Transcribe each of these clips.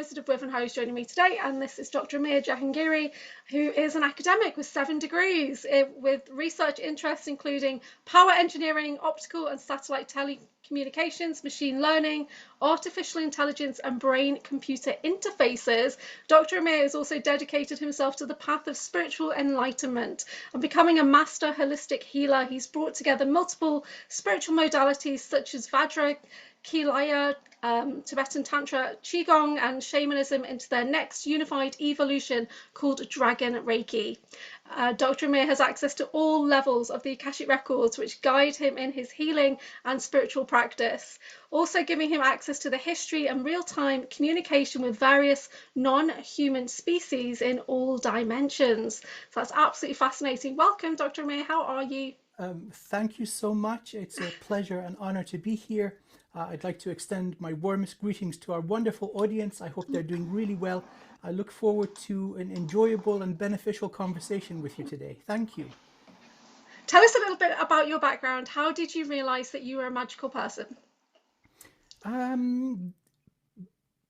Wizard of Wyvern host joining me today, and this is Dr. Amir Jahangiri, who is an academic with 7 degrees with research interests including power engineering, optical and satellite telecommunications, machine learning, artificial intelligence and brain-computer interfaces. Dr. Amir has also dedicated himself to the path of spiritual enlightenment and becoming a master holistic healer. He's brought together multiple spiritual modalities such as Vajra-Kilaya, Tibetan Tantra, Qigong and Shamanism into their next unified evolution called Dragon Reiki. Dr. Amir has access to all levels of the Akashic records which guide him in his healing and spiritual practice, also giving him access to the history and real-time communication with various non-human species in all dimensions. So that's absolutely fascinating. Welcome, Dr. Amir. How are you? Thank you so much. It's a pleasure and honor to be here. I'd like to extend my warmest greetings to our wonderful audience. I hope they're doing really well. I look forward to an enjoyable and beneficial conversation with you today. Thank you. Tell us a little bit about your background. How did you realize that you were a magical person?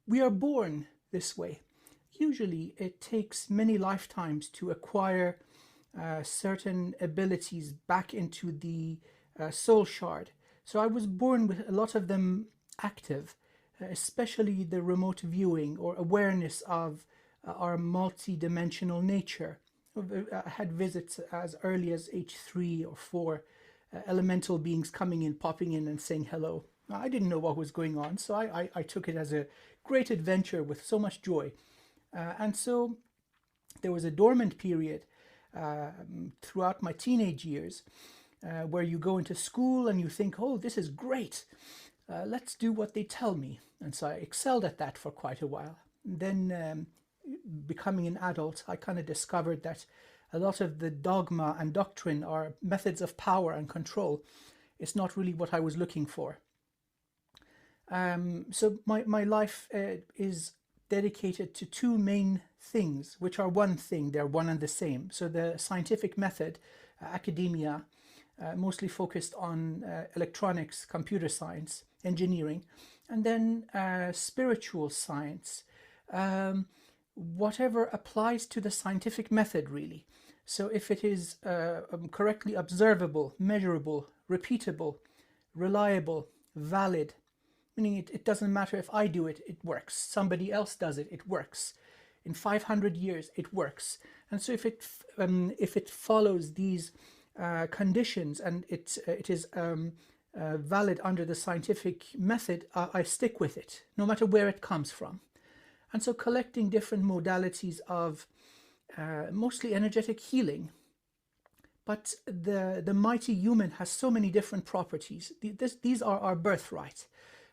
We are born this way. Usually it takes many lifetimes to acquire certain abilities back into the soul shard. So I was born with a lot of them active, especially the remote viewing or awareness of our multi-dimensional nature. I had visits as early as age 3 or 4, elemental beings coming in, popping in and saying hello. I didn't know what was going on, so I took it as a great adventure with so much joy. And so there was a dormant period throughout my teenage years where you go into school and you think, oh, this is great. Let's do what they tell me. And so I excelled at that for quite a while. Then becoming an adult, I kind of discovered that a lot of the dogma and doctrine are methods of power and control. It's not really what I was looking for. So my life is dedicated to 2 main things, which are one thing. They're one and the same. So the scientific method, academia, mostly focused on electronics, computer science, engineering, and then spiritual science, whatever applies to the scientific method, really. So if it is correctly observable, measurable, repeatable, reliable, valid, meaning it doesn't matter if I do it, it works. Somebody else does it, it works. In 500 years, it works. And so if it follows these conditions and it is valid under the scientific method, I stick with it, no matter where it comes from. And so collecting different modalities of mostly energetic healing. But the mighty human has so many different properties. These are our birthright.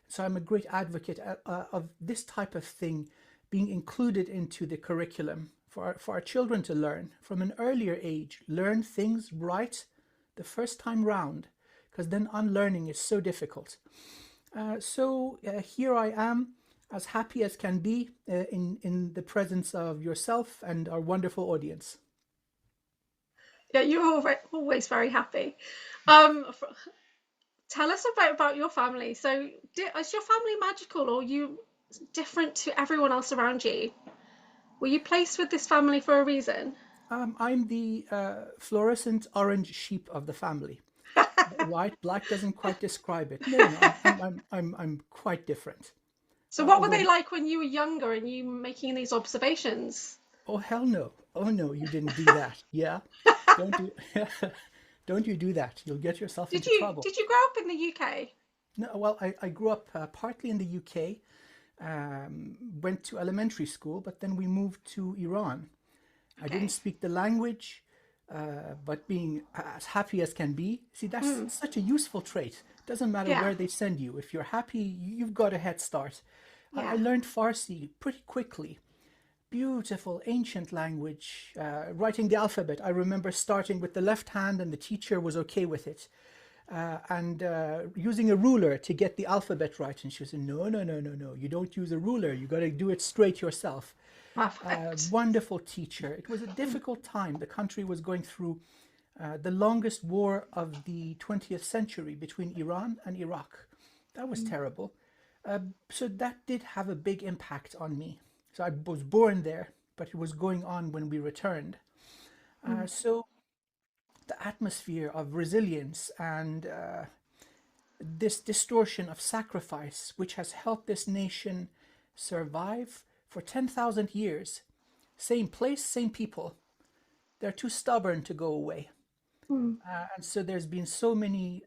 So I'm a great advocate of this type of thing being included into the curriculum for our children to learn from an earlier age, learn things right the first time round, because then unlearning is so difficult. So here I am, as happy as can be in the presence of yourself and our wonderful audience. Yeah, you're always very happy. Tell us about your family. So is your family magical, or are you different to everyone else around you? Were you placed with this family for a reason? I'm the fluorescent orange sheep of the family. White, black doesn't quite describe it. No, I'm quite different. So what were they like when you were younger and you making these observations? Oh, hell no. Oh, no, you didn't do that. Yeah? Don't you do that. You'll get yourself into trouble. Did you grow up in the UK? No, well, I grew up partly in the UK, went to elementary school, but then we moved to Iran. Okay. I didn't speak the language, but being as happy as can be. See, that's such a useful trait. Doesn't matter where they send you. If you're happy, you've got a head start. Yeah. I learned Farsi pretty quickly. Beautiful ancient language, writing the alphabet. I remember starting with the left hand and the teacher was okay with it. And using a ruler to get the alphabet right. And she said, no, you don't use a ruler. You got to do it straight yourself. Wonderful teacher. It was a difficult time. The country was going through the longest war of the 20th century between Iran and Iraq. That was terrible. So that did have a big impact on me. So I was born there, but it was going on when we returned. So the atmosphere of resilience and this distortion of sacrifice, which has helped this nation survive for 10,000 years. Same place, same people. They're too stubborn to go away. And so there have been so many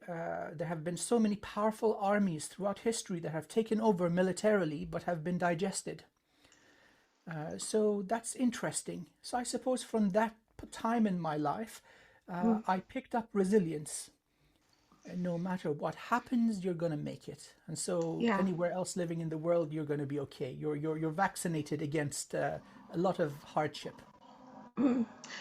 powerful armies throughout history that have taken over militarily but have been digested. So that's interesting. So I suppose from that time in my life, I picked up resilience. No matter what happens, you're going to make it. And so anywhere else living in the world, you're going to be okay. You're vaccinated against a lot of hardship.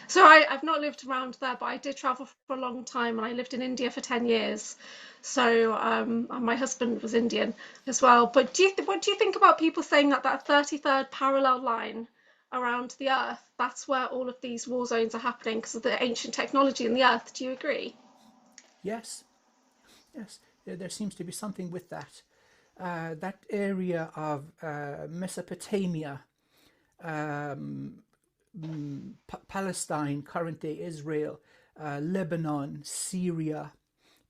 So I've not lived around there, but I did travel for a long time, and I lived in India for 10 years. So and my husband was Indian as well. But what do you think about people saying that that 33rd parallel line around the Earth, that's where all of these war zones are happening because of the ancient technology in the Earth? Do you agree? Yes. Yes, there seems to be something with that. That area of Mesopotamia, Palestine, current-day Israel, Lebanon, Syria,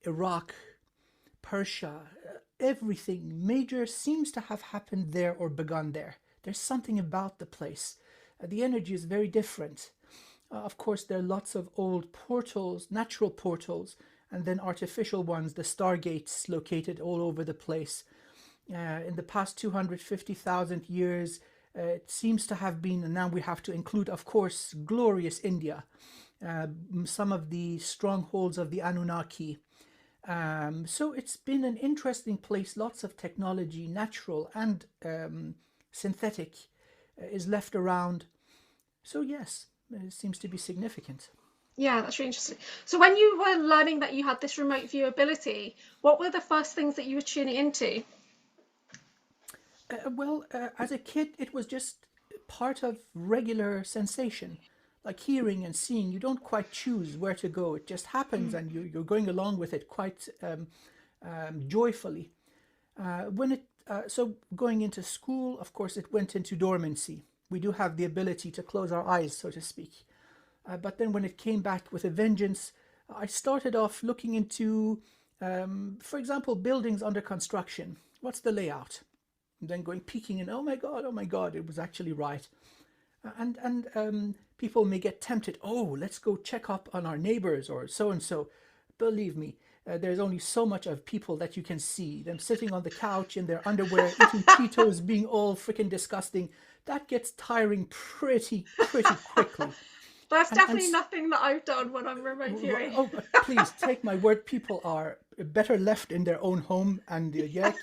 Iraq, Persia, everything major seems to have happened there or begun there. There's something about the place. The energy is very different. Of course, there are lots of old portals, natural portals, and then artificial ones, the stargates located all over the place. In the past 250,000 years, it seems to have been, and now we have to include, of course, glorious India, some of the strongholds of the Anunnaki. So it's been an interesting place. Lots of technology, natural and synthetic, is left around. So yes, it seems to be significant. Yeah, that's really interesting. So when you were learning that you had this remote view ability, what were the first things that you were tuning into? As a kid, it was just part of regular sensation, like hearing and seeing. You don't quite choose where to go. It just happens, and you're going along with it quite joyfully. So going into school, of course, it went into dormancy. We do have the ability to close our eyes, so to speak. But then when it came back with a vengeance, I started off looking into, for example, buildings under construction. What's the layout? And then going peeking and oh my God, it was actually right. And people may get tempted. Oh, let's go check up on our neighbors or so and so. Believe me, there's only so much of people that you can see. Them sitting on the couch in their underwear, eating Cheetos, being all freaking disgusting. That gets tiring pretty quickly. That's definitely nothing that I've done when I'm remote viewing. Oh, please take my word. People are better left in their own home and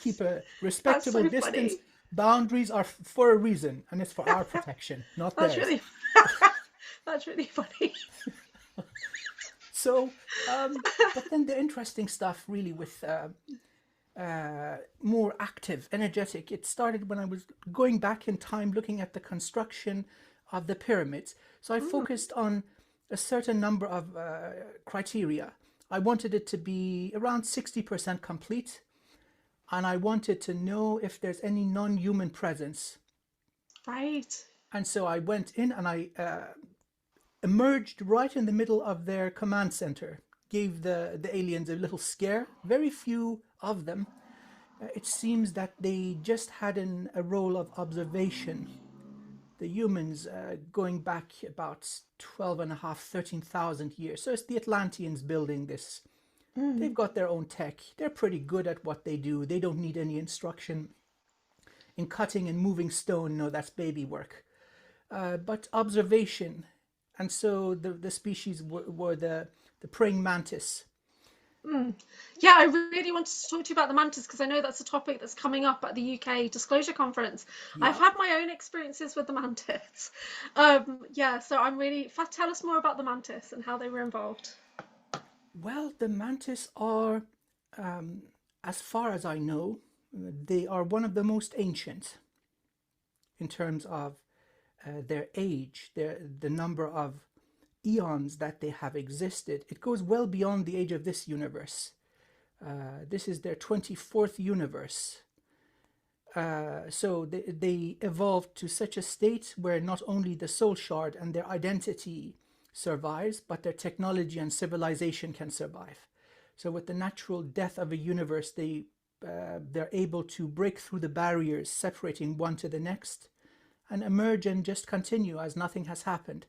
keep a respectable distance. Funny. Boundaries are for a reason, and it's for our protection, not theirs. That's really funny. So, but then the interesting stuff really with more active, energetic, it started when I was going back in time looking at the construction of the pyramids. So I focused on a certain number of criteria. I wanted it to be around 60% complete, and I wanted to know if there's any non-human presence. Right. And so I went in and I emerged right in the middle of their command center, gave the aliens a little scare. Very few of them. It seems that they just had a role of observation. The humans going back about 13,500 years. So it's the Atlanteans building this. They've got their own tech. They're pretty good at what they do. They don't need any instruction in cutting and moving stone. No, that's baby work. But observation. And so the species were the praying mantis. Yeah, I really wanted to talk to you about the mantis because I know that's a topic that's coming up at the UK Disclosure Conference. Yeah. I've had my own experiences with the mantis. So I'm really... Tell us more about the mantis and how they were involved. Well, the mantis are, as far as I know, they are one of the most ancient in terms of their age, the number of eons that they have existed. It goes well beyond the age of this universe. This is their 24th universe. So they evolved to such a state where not only the soul shard and their identity survives, but their technology and civilization can survive. So with the natural death of a universe, they're able to break through the barriers separating one to the next and emerge and just continue as nothing has happened.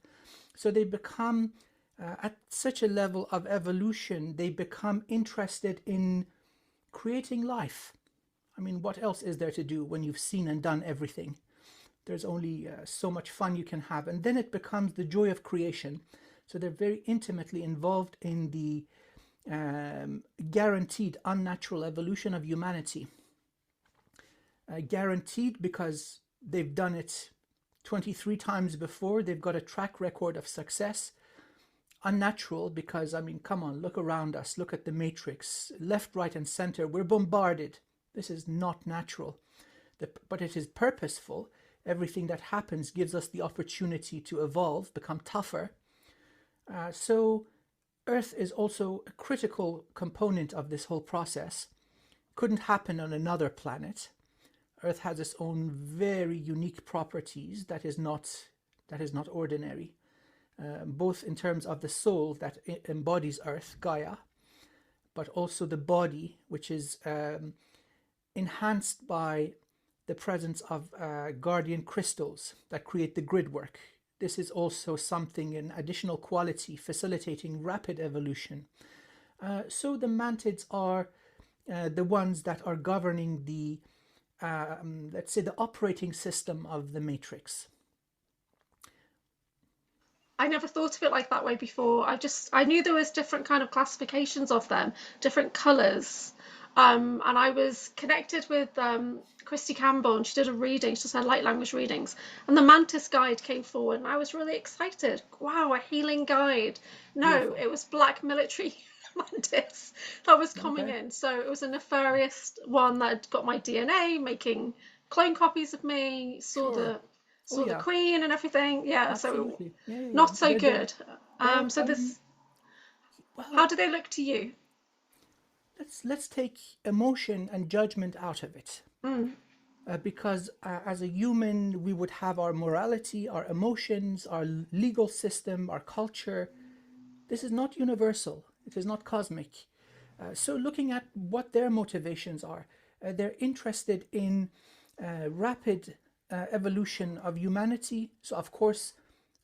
So they become, at such a level of evolution, they become interested in creating life. I mean, what else is there to do when you've seen and done everything? There's only so much fun you can have. And then it becomes the joy of creation. So they're very intimately involved in the guaranteed unnatural evolution of humanity. Guaranteed because they've done it 23 times before. They've got a track record of success. Unnatural because, I mean, come on, look around us. Look at the matrix. Left, right, and center. We're bombarded. This is not natural. But it is purposeful. Everything that happens gives us the opportunity to evolve, become tougher. So Earth is also a critical component of this whole process. Couldn't happen on another planet. Earth has its own very unique properties that is not ordinary, both in terms of the soul that embodies Earth, Gaia, but also the body, which is enhanced by the presence of guardian crystals that create the grid work. This is also something, an additional quality facilitating rapid evolution. So the mantids are the ones that are governing the, let's say, the operating system of the matrix. I never thought of it like that way before. I knew there was different kind of classifications of them, different colours. And I was connected with Christy Campbell, and she did a reading. She just had light language readings, and the Mantis guide came forward, and I was really excited. Wow, a healing guide. No, beautiful. It was black military Mantis that was coming in. So it was a nefarious one that had got my DNA, making clone copies of me, saw the Queen and everything. Yeah, absolutely. So not so good. So this, how do they look to you? Let's take emotion and judgment out of it. Because as a human, we would have our morality, our emotions, our legal system, our culture. This is not universal. It is not cosmic. So looking at what their motivations are, they're interested in rapid evolution of humanity. So of course,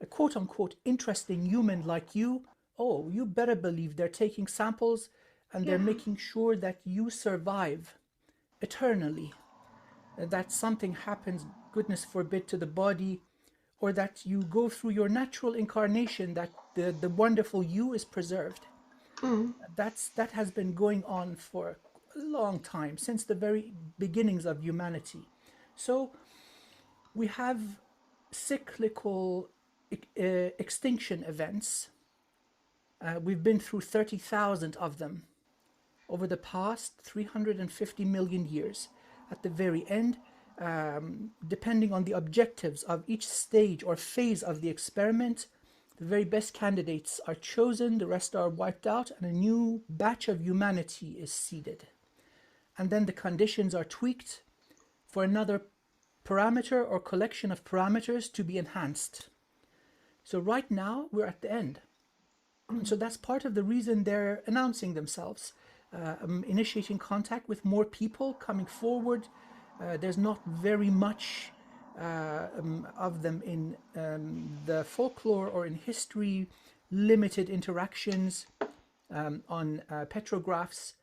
a quote-unquote interesting human like you, you better believe they're taking samples and they're making sure that you survive eternally, that something happens, goodness forbid, to the body, or that you go through your natural incarnation, that the wonderful you is preserved. That has been going on for a long time, since the very beginnings of humanity. So we have cyclical extinction events. We've been through 30,000 of them over the past 350 million years. At the very end, depending on the objectives of each stage or phase of the experiment, the very best candidates are chosen, the rest are wiped out, and a new batch of humanity is seeded. And then the conditions are tweaked for another parameter or collection of parameters to be enhanced. So right now, we're at the end. So that's part of the reason they're announcing themselves. Initiating contact with more people coming forward. There's not very much of them in the folklore or in history. Limited interactions on petrographs.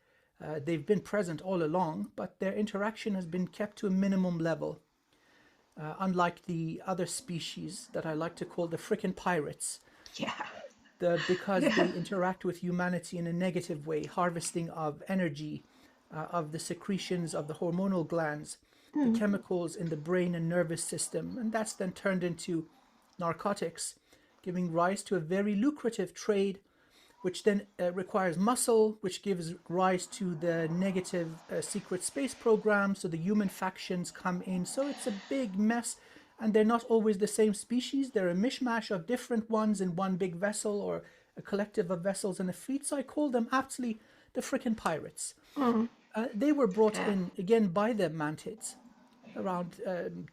They've been present all along, but their interaction has been kept to a minimum level. Unlike the other species that I like to call the frickin' pirates. Because they interact with humanity in a negative way, harvesting of energy, of the secretions of the hormonal glands, the chemicals in the brain and nervous system, and that's then turned into narcotics, giving rise to a very lucrative trade, which then requires muscle, which gives rise to the negative secret space program, so the human factions come in. So it's a big mess. And they're not always the same species. They're a mishmash of different ones in one big vessel, or a collective of vessels in a fleet. So I call them aptly the frickin' pirates. They were brought in, again, by the mantids around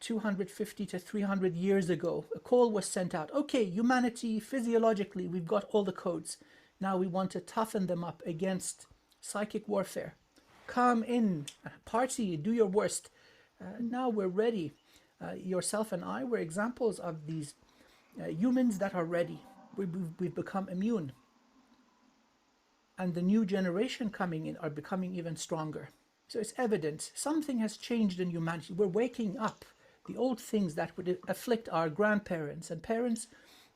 250 to 300 years ago, a call was sent out. Okay, humanity, physiologically, we've got all the codes. Now we want to toughen them up against psychic warfare. Come in, party, do your worst. Now we're ready. Yourself and I were examples of these humans that are ready. We've become immune. And the new generation coming in are becoming even stronger. So it's evident something has changed in humanity. We're waking up. The old things that would afflict our grandparents and parents,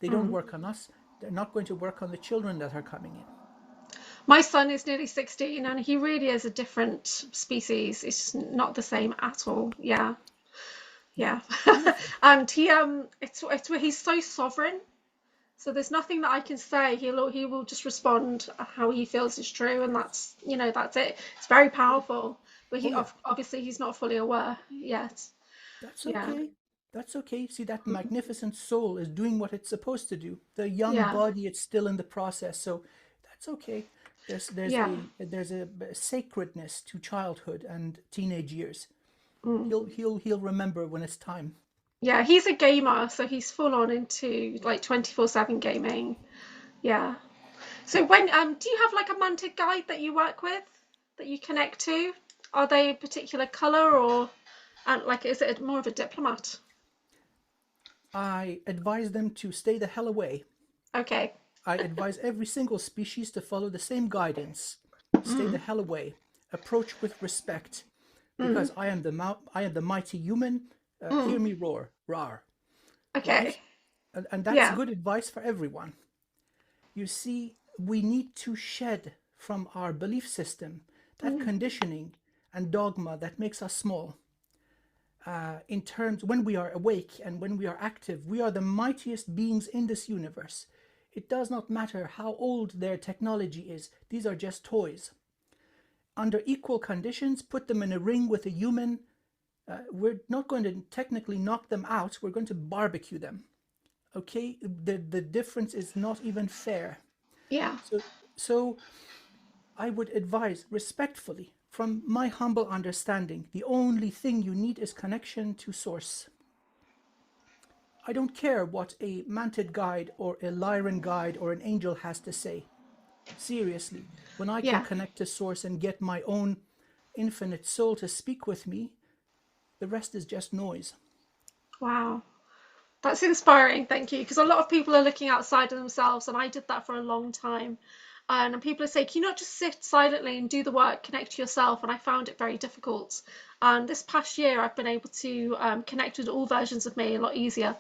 they don't work on us. They're not going to work on the children that are coming in. My son is nearly 16 and he really is a different species. It's not the same at all. Yeah. And he's so sovereign. So there's nothing that I can say. He will just respond how he feels is true, and that's it. It's very powerful. But obviously he's not fully aware yet. That's okay. That's okay. See, that magnificent soul is doing what it's supposed to do. The young body, it's still in the process, so that's okay. There's a sacredness to childhood and teenage years. He'll remember when it's time. Yeah, he's a gamer, so he's full on into like 24/7 gaming. Yeah. So when do you have like a mantic guide that you work with, that you connect to? Are they a particular color, or like is it more of a diplomat? I advise them to stay the hell away. Okay. I advise every single species to follow the same guidance. Stay the hell away. Approach with respect, because I am the mighty human. Hear me roar, rawr. Okay. Right? And that's good advice for everyone. You see, we need to shed from our belief system that conditioning and dogma that makes us small. In terms, when we are awake and when we are active, we are the mightiest beings in this universe. It does not matter how old their technology is. These are just toys. Under equal conditions, put them in a ring with a human. We're not going to technically knock them out. We're going to barbecue them. Okay? The difference is not even fair. Yeah. So I would advise respectfully, from my humble understanding, the only thing you need is connection to source. I don't care what a manted guide or a Lyran guide or an angel has to say. Seriously, when I can connect to source and get my own infinite soul to speak with me, the rest is just noise. Wow. That's inspiring. Thank you. Because a lot of people are looking outside of themselves, and I did that for a long time. And people are saying, can you not just sit silently and do the work, connect to yourself? And I found it very difficult. And this past year, I've been able to connect with all versions of me a lot easier.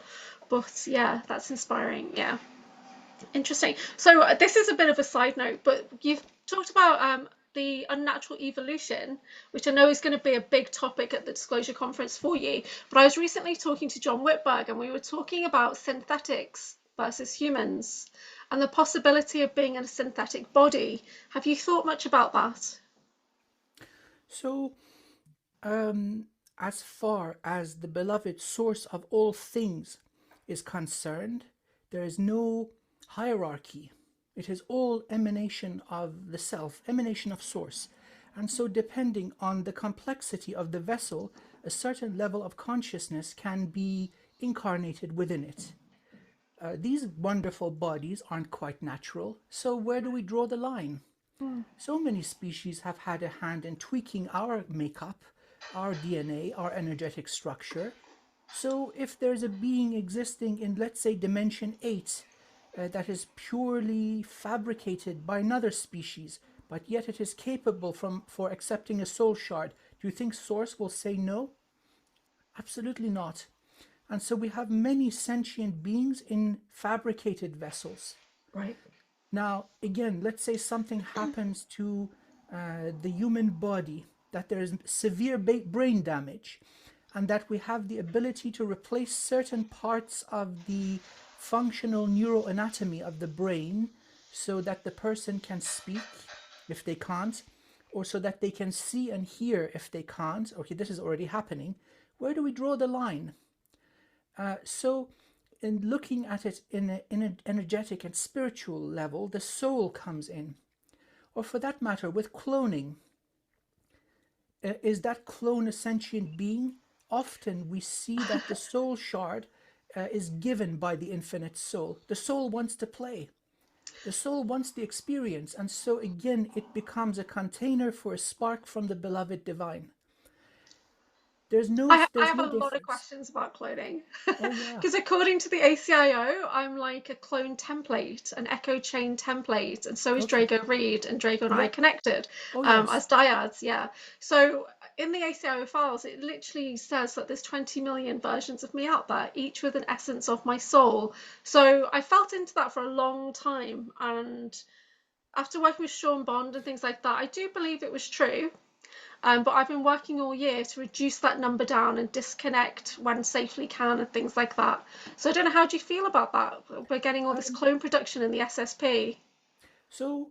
But yeah, that's inspiring. Yeah. Interesting. So this is a bit of a side note, but you've talked about the unnatural evolution, which I know is going to be a big topic at the Disclosure Conference for you. But I was recently talking to John Whitberg, and we were talking about synthetics versus humans and the possibility of being in a synthetic body. Have you thought much about that? So, as far as the beloved source of all things is concerned, there is no hierarchy. It is all emanation of the self, emanation of source. And so depending on the complexity of the vessel, a certain level of consciousness can be incarnated within it. These wonderful bodies aren't quite natural, so where do we draw the line? So many species have had a hand in tweaking our makeup, our DNA, our energetic structure. So if there's a being existing in, let's say, dimension 8, that is purely fabricated by another species, but yet it is capable for accepting a soul shard, do you think Source will say no? Absolutely not. And so we have many sentient beings in fabricated vessels. Right. Now, again, let's say something happens to the human body, that there is severe brain damage, and that we have the ability to replace certain parts of the functional neuroanatomy of the brain so that the person can speak if they can't, or so that they can see and hear if they can't. Okay, this is already happening. Where do we draw the line? So in looking at it in an energetic and spiritual level, the soul comes in. Or for that matter, with cloning, is that clone a sentient being? often we see that the soul shard is given by the infinite soul. The soul wants to play. The soul wants the experience. And so again, it becomes a container for a spark from the beloved divine. I There's have a no lot of difference. questions about cloning. Oh yeah. Because according to the ACIO, I'm like a clone template, an echo chain template, and so is Okay. Drago Reed, and Drago and I are Yep. connected Oh yes. as dyads, yeah. So in the ACIO files, it literally says that there's 20 million versions of me out there, each with an essence of my soul. So I felt into that for a long time, and after working with Sean Bond and things like that, I do believe it was true. But I've been working all year to reduce that number down and disconnect when safely can and things like that. So I don't know, how do you feel about that? We're getting all this clone production in the SSP. So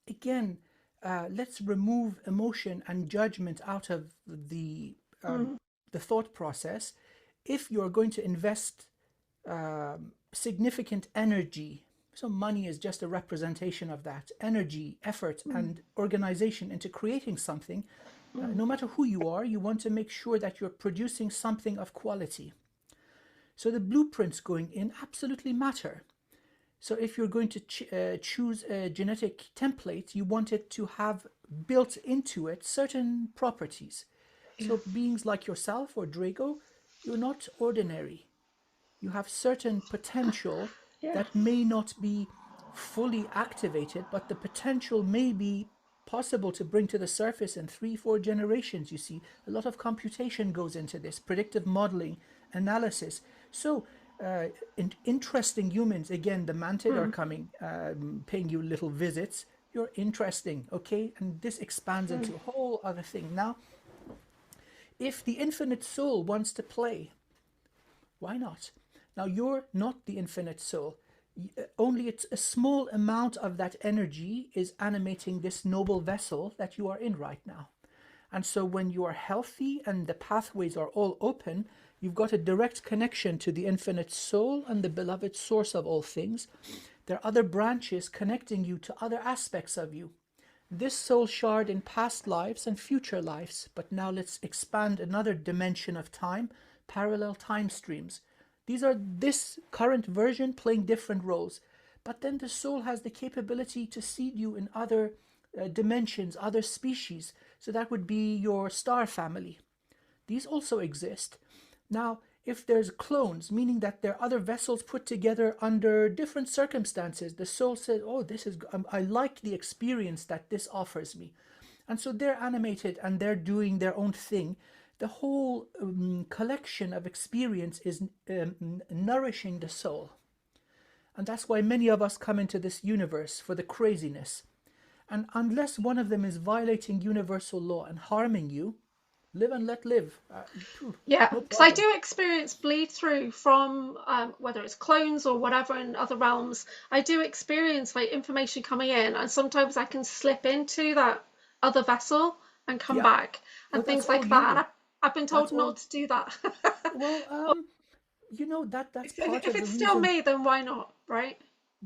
again, let's remove emotion and judgment out of the thought process. If you're going to invest significant energy, so money is just a representation of that energy, effort, and organization into creating something. No matter who you are, you want to make sure that you're producing something of quality. So the blueprints going in absolutely matter. So if you're going to choose a genetic template, you want it to have built into it certain properties. So beings like yourself or Drago, you're not ordinary. You have certain potential that may not be fully activated, but the potential may be possible to bring to the surface in 3-4 generations. You see, a lot of computation goes into this, predictive modeling, analysis. So interesting humans, again, the mantid are coming, paying you little visits. You're interesting, okay? And this expands into a whole other thing. Now, if the infinite soul wants to play, why not? Now, you're not the infinite soul. Only it's a small amount of that energy is animating this noble vessel that you are in right now. And so when you are healthy and the pathways are all open, you've got a direct connection to the infinite soul and the beloved source of all things. There are other branches connecting you to other aspects of you. This soul shard in past lives and future lives. But now let's expand another dimension of time, parallel time streams. These are this current version playing different roles. But then the soul has the capability to seed you in other dimensions, other species. So that would be your star family. These also exist. Now, if there's clones, meaning that there are other vessels put together under different circumstances, the soul says, oh, this is, I like the experience that this offers me. And so they're animated and they're doing their own thing. The whole collection of experience is nourishing the soul. And that's why many of us come into this universe for the craziness. And unless one of them is violating universal law and harming you, live and let live. Yeah, No because I problem. do experience bleed through from whether it's clones or whatever in other realms. I do experience like information coming in, and sometimes I can slip into that other vessel and come Yeah. back Oh, and that's things all like that. And you. I've been That's told all. not to do that. Well, that's part If of the it's still reason. me, then why not, right?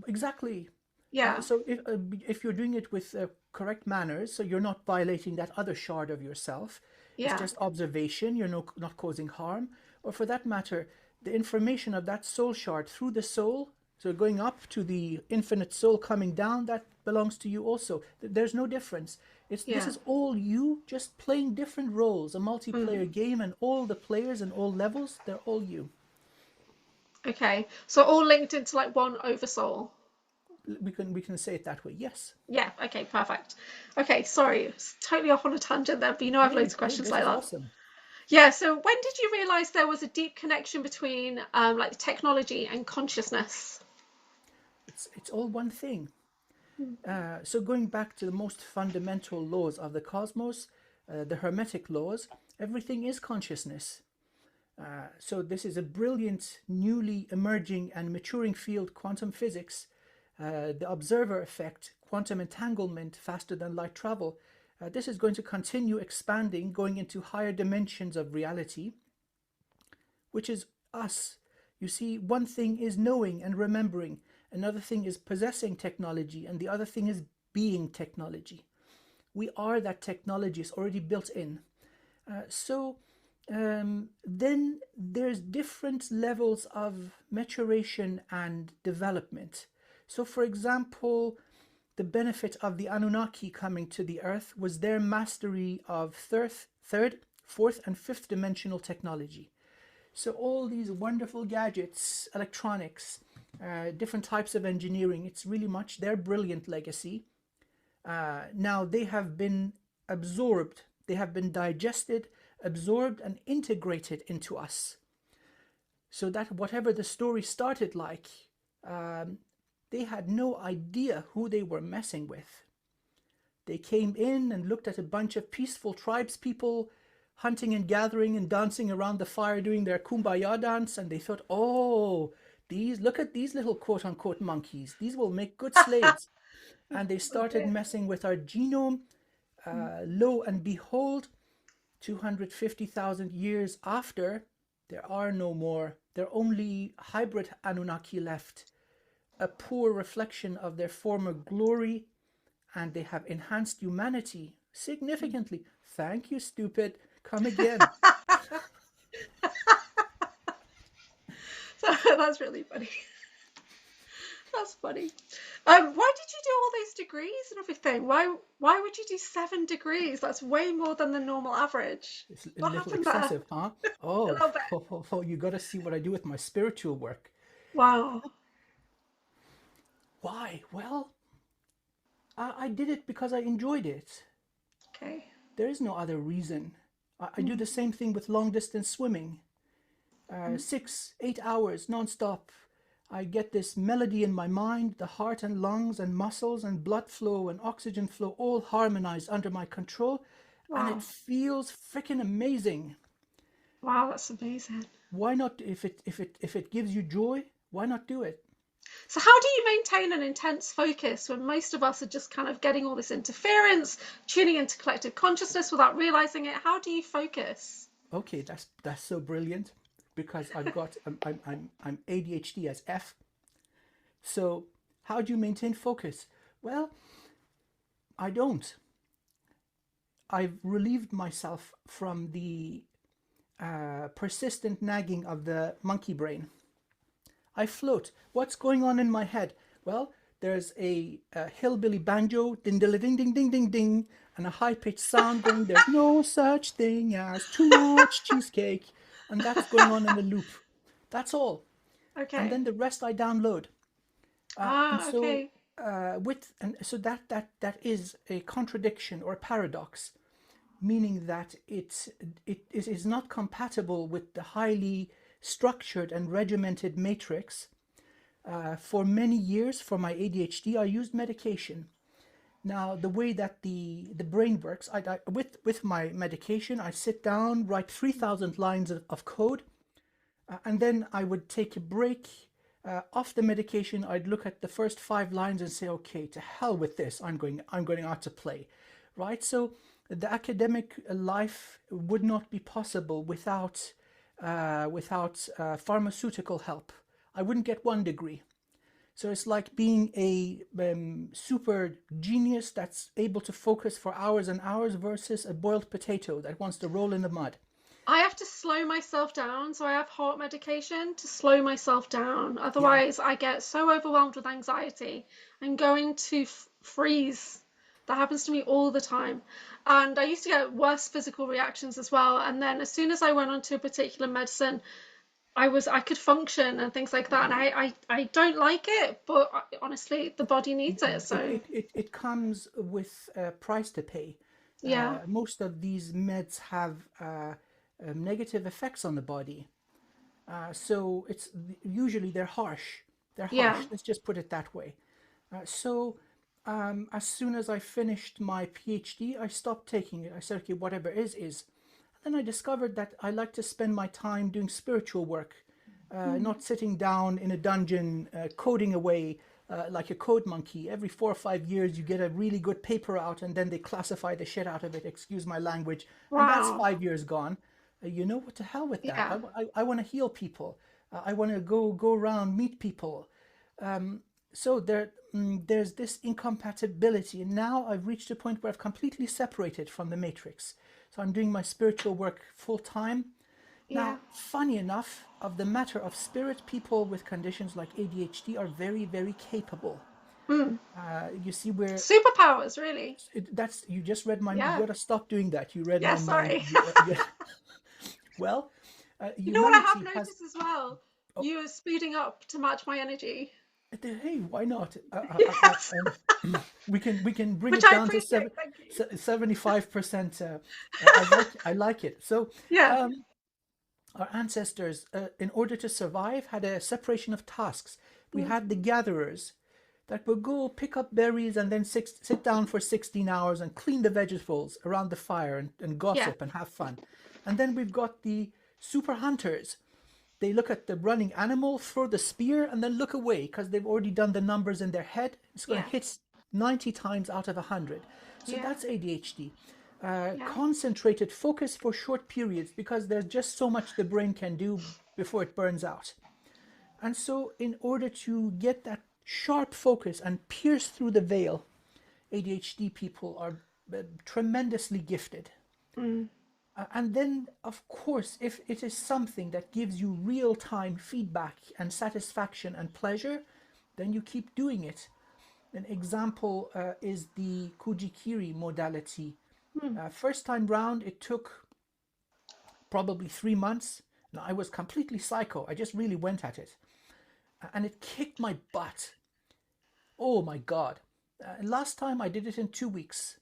Exactly. Yeah, So if you're doing it with correct manners, so you're not violating that other shard of yourself, it's yeah. just observation, you're not causing harm, or for that matter, the information of that soul shard through the soul, so going up to the infinite soul, coming down, that belongs to you also. There's no difference. This Yeah. is all you, just playing different roles, a multiplayer game, and all the players and all levels, they're all you. Okay. So all linked into like one oversoul. We can say it that way. Yes. Yeah. Okay. Perfect. Okay. Sorry, it's totally off on a tangent there, but you know I have Hey, loads of hey, questions this like is that. awesome. Yeah. So when did you realize there was a deep connection between like technology and consciousness? It's all one thing. So going back to the most fundamental laws of the cosmos, the Hermetic laws, everything is consciousness. So this is a brilliant, newly emerging and maturing field, quantum physics, the observer effect, quantum entanglement, faster than light travel. This is going to continue expanding, going into higher dimensions of reality, which is us. You see, one thing is knowing and remembering, another thing is possessing technology, and the other thing is being technology. We are that technology, it's already built in. So then there's different levels of maturation and development. So, for example, the benefit of the Anunnaki coming to the Earth was their mastery of third, fourth, and fifth dimensional technology. So all these wonderful gadgets, electronics, different types of engineering, it's really much their brilliant legacy. Now they have been absorbed, they have been digested, absorbed, and integrated into us. So that whatever the story started like, they had no idea who they were messing with. They came in and looked at a bunch of peaceful tribes people hunting and gathering and dancing around the fire doing their kumbaya dance, and they thought, oh, look at these little quote-unquote monkeys. These will make good slaves. And they started messing with our genome. Lo and behold, 250,000 years after, there are no more. There are only hybrid Anunnaki left, a poor reflection of their former glory, and they have enhanced humanity significantly. Thank you, stupid. Come again. That's really funny. That's funny. Why did you do all these degrees and everything? Why would you do 7 degrees? That's way more than the normal average. It's a little excessive, huh? Oh, you got to see what I do with my spiritual work. Wow. Why? Well, I did it because I enjoyed it. Okay. There is no other reason. I do the same thing with long distance swimming. 6-8 hours non-stop. I get this melody in my mind, the heart and lungs and muscles and blood flow and oxygen flow all harmonized under my control. Wow. And it feels freaking amazing. Wow, that's amazing. Why not, if it gives you joy, why not do it? So how do you maintain an intense focus when most of us are just kind of getting all this interference, tuning into collective consciousness without realizing it? How do you focus? Okay, that's so brilliant, because I've got I'm ADHD as F. So how do you maintain focus? Well, I don't. I've relieved myself from the persistent nagging of the monkey brain. I float. What's going on in my head? Well, there's a hillbilly banjo, ding ding ding ding ding ding ding, and a high-pitched sound going, there's no such thing as too much cheesecake. And that's going on in a loop. That's all. Okay. And then the rest I download. Okay. So that is a contradiction or a paradox, meaning that it is not compatible with the highly structured and regimented matrix. For many years, for my ADHD, I used medication. Now, the way that the brain works, with my medication, I sit down, write 3,000 lines of code, and then I would take a break off the medication. I'd look at the first 5 lines and say, okay, to hell with this. I'm going out to play, right? So the academic life would not be possible without pharmaceutical help. I wouldn't get 1 degree. So it's like being a super genius that's able to focus for hours and hours versus a boiled potato that wants to roll in the mud. I have to slow myself down. So I have heart medication to slow myself down. Otherwise, I get so overwhelmed with anxiety and going to freeze. That happens to me all the time. And I used to get worse physical reactions as well. And then as soon as I went onto a particular medicine, I could function and things like that. And I don't like it, but honestly, the body needs it. So it comes with a price to pay. Yeah. Most of these meds have negative effects on the body. So it's usually they're harsh. Yeah. Let's just put it that way. So as soon as I finished my PhD, I stopped taking it. I said, okay, whatever is. Then I discovered that I like to spend my time doing spiritual work, not sitting down in a dungeon coding away like a code monkey. Every 4 or 5 years you get a really good paper out and then they classify the shit out of it, excuse my language. Wow. And that's 5 years gone. You know what, to hell with that. Yeah. I want to heal people. I want to go around, meet people. So there's this incompatibility. And now I've reached a point where I've completely separated from the matrix. So I'm doing my spiritual work full time. Yeah. Now, funny enough, of the matter of spirit, people with conditions like ADHD are very, very capable. Mm. You see where Superpowers, really. that's, you just read my, you Yeah. gotta stop doing that. You read Yeah, my mind. sorry. Well, You know what I have humanity has, noticed as well? oh, You are speeding up to match my energy. hey, why not? Yes. We can bring Which it I down to appreciate. Thank you. 75%. I like it. So, Yeah. um, our ancestors, in order to survive, had a separation of tasks. We Mm. had the gatherers that would go pick up berries and then sit down for 16 hours and clean the vegetables around the fire and Yeah. gossip and have fun. And then we've got the super hunters. They look at the running animal, throw the spear, and then look away because they've already done the numbers in their head. It's going to Yeah. hit 90 times out of 100. So Yeah. that's ADHD. Yeah. Concentrated focus for short periods because there's just so much the brain can do before it burns out. And so, in order to get that sharp focus and pierce through the veil, ADHD people are tremendously gifted. Mm. And then, of course, if it is something that gives you real time feedback and satisfaction and pleasure, then you keep doing it. An example is the Kuji-Kiri modality. Mm. First time round, it took probably 3 months. Now, I was completely psycho. I just really went at it. And it kicked my butt. Oh my God. Last time I did it in 2 weeks.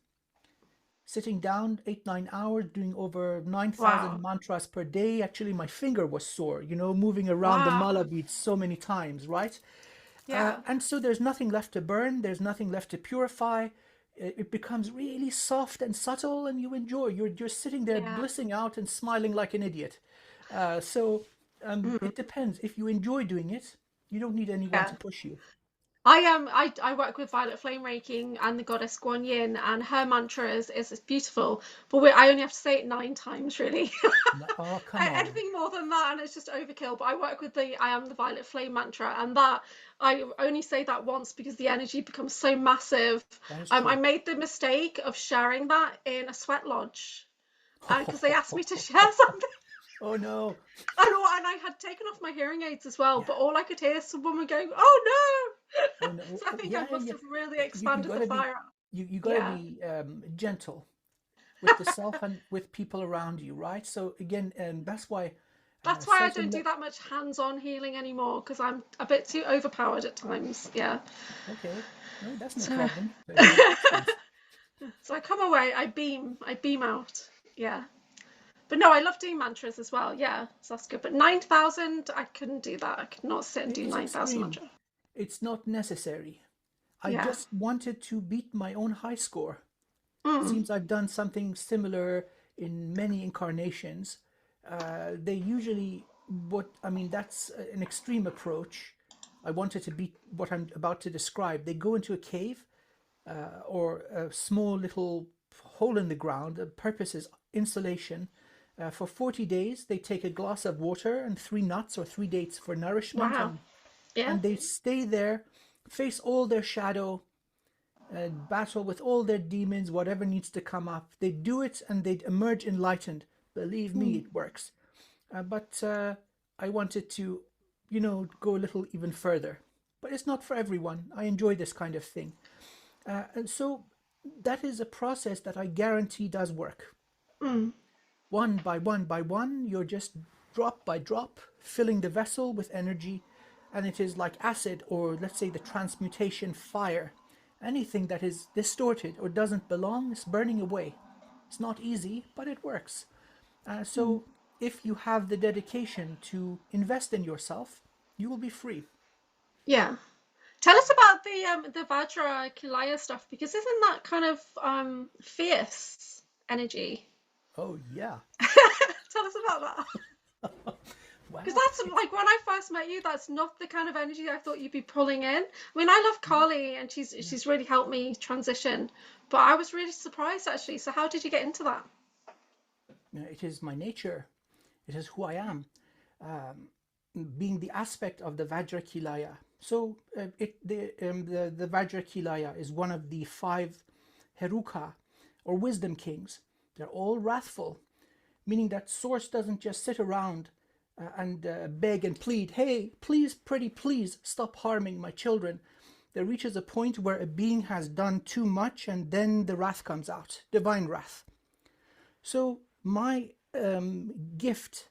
Sitting down 8-9 hours, doing over 9,000 Wow. mantras per day. Actually, my finger was sore, moving around the Wow. mala beads so many times, right? Yeah. And so there's nothing left to burn, there's nothing left to purify. It becomes really soft and subtle, and you enjoy. You're sitting there Yeah. blissing out and smiling like an idiot. So Mm. it depends. If you enjoy doing it, you don't need anyone Yeah. to push you. I work with Violet Flame Reiki and the goddess Guan Yin, and her mantra is beautiful, but I only have to say it 9 times, really. No, oh, come on. Anything more than that, and it's just overkill. But I work with I am the Violet Flame mantra, and that I only say that once because the energy becomes so massive. That is I true. made the mistake of sharing that in a sweat lodge because they asked me to share something. Oh no. And I had taken off my hearing aids as well, Yeah. but all I could hear is some woman going, "Oh no!" Oh no. So I Oh, think I yeah, must yeah. have really You expanded the gotta be fire. you gotta Yeah. be gentle with the self and with people around you, right? So again, that's why That's why I certain don't do that much hands-on healing anymore because I'm a bit too overpowered at times. Yeah. okay, no, that's no So, problem. Excellent. so I come away, I beam out. Yeah. But no, I love doing mantras as well. Yeah, so that's good. But 9,000, I couldn't do that. I could not sit and do It's 9,000 extreme. mantras. It's not necessary. I Yeah. just wanted to beat my own high score. Mm. Seems I've done something similar in many incarnations. They usually, that's an extreme approach. I wanted to beat what I'm about to describe. They go into a cave or a small little hole in the ground. The purpose is insulation. For 40 days, they take a glass of water and 3 nuts or 3 dates for nourishment, Wow. Yeah. and they stay there, face all their shadow, battle with all their demons, whatever needs to come up. They do it and they emerge enlightened. Believe me, Mm. it works. But I wanted to, go a little even further. But it's not for everyone. I enjoy this kind of thing. And so that is a process that I guarantee does work. Mm. One by one by one, you're just drop by drop filling the vessel with energy, and it is like acid, or let's say the transmutation fire. Anything that is distorted or doesn't belong is burning away. It's not easy, but it works. Mm. So if you have the dedication to invest in yourself, you will be free. Yeah. Tell us about the Vajra-Kilaya stuff because isn't that kind of fierce energy? Oh yeah. Tell us about that. Because Well, that's it's like when I first met you, that's not the kind of energy I thought you'd be pulling in. I mean, I love Carly and yeah. she's really helped me transition, but I was really surprised actually. So how did you get into that? It is my nature. It is who I am. Being the aspect of the Vajra-Kilaya. So the Vajra-Kilaya is one of the 5 Heruka or wisdom kings. They're all wrathful, meaning that source doesn't just sit around and beg and plead, hey, please, pretty please, stop harming my children. There reaches a point where a being has done too much, and then the wrath comes out, divine wrath. So my gift,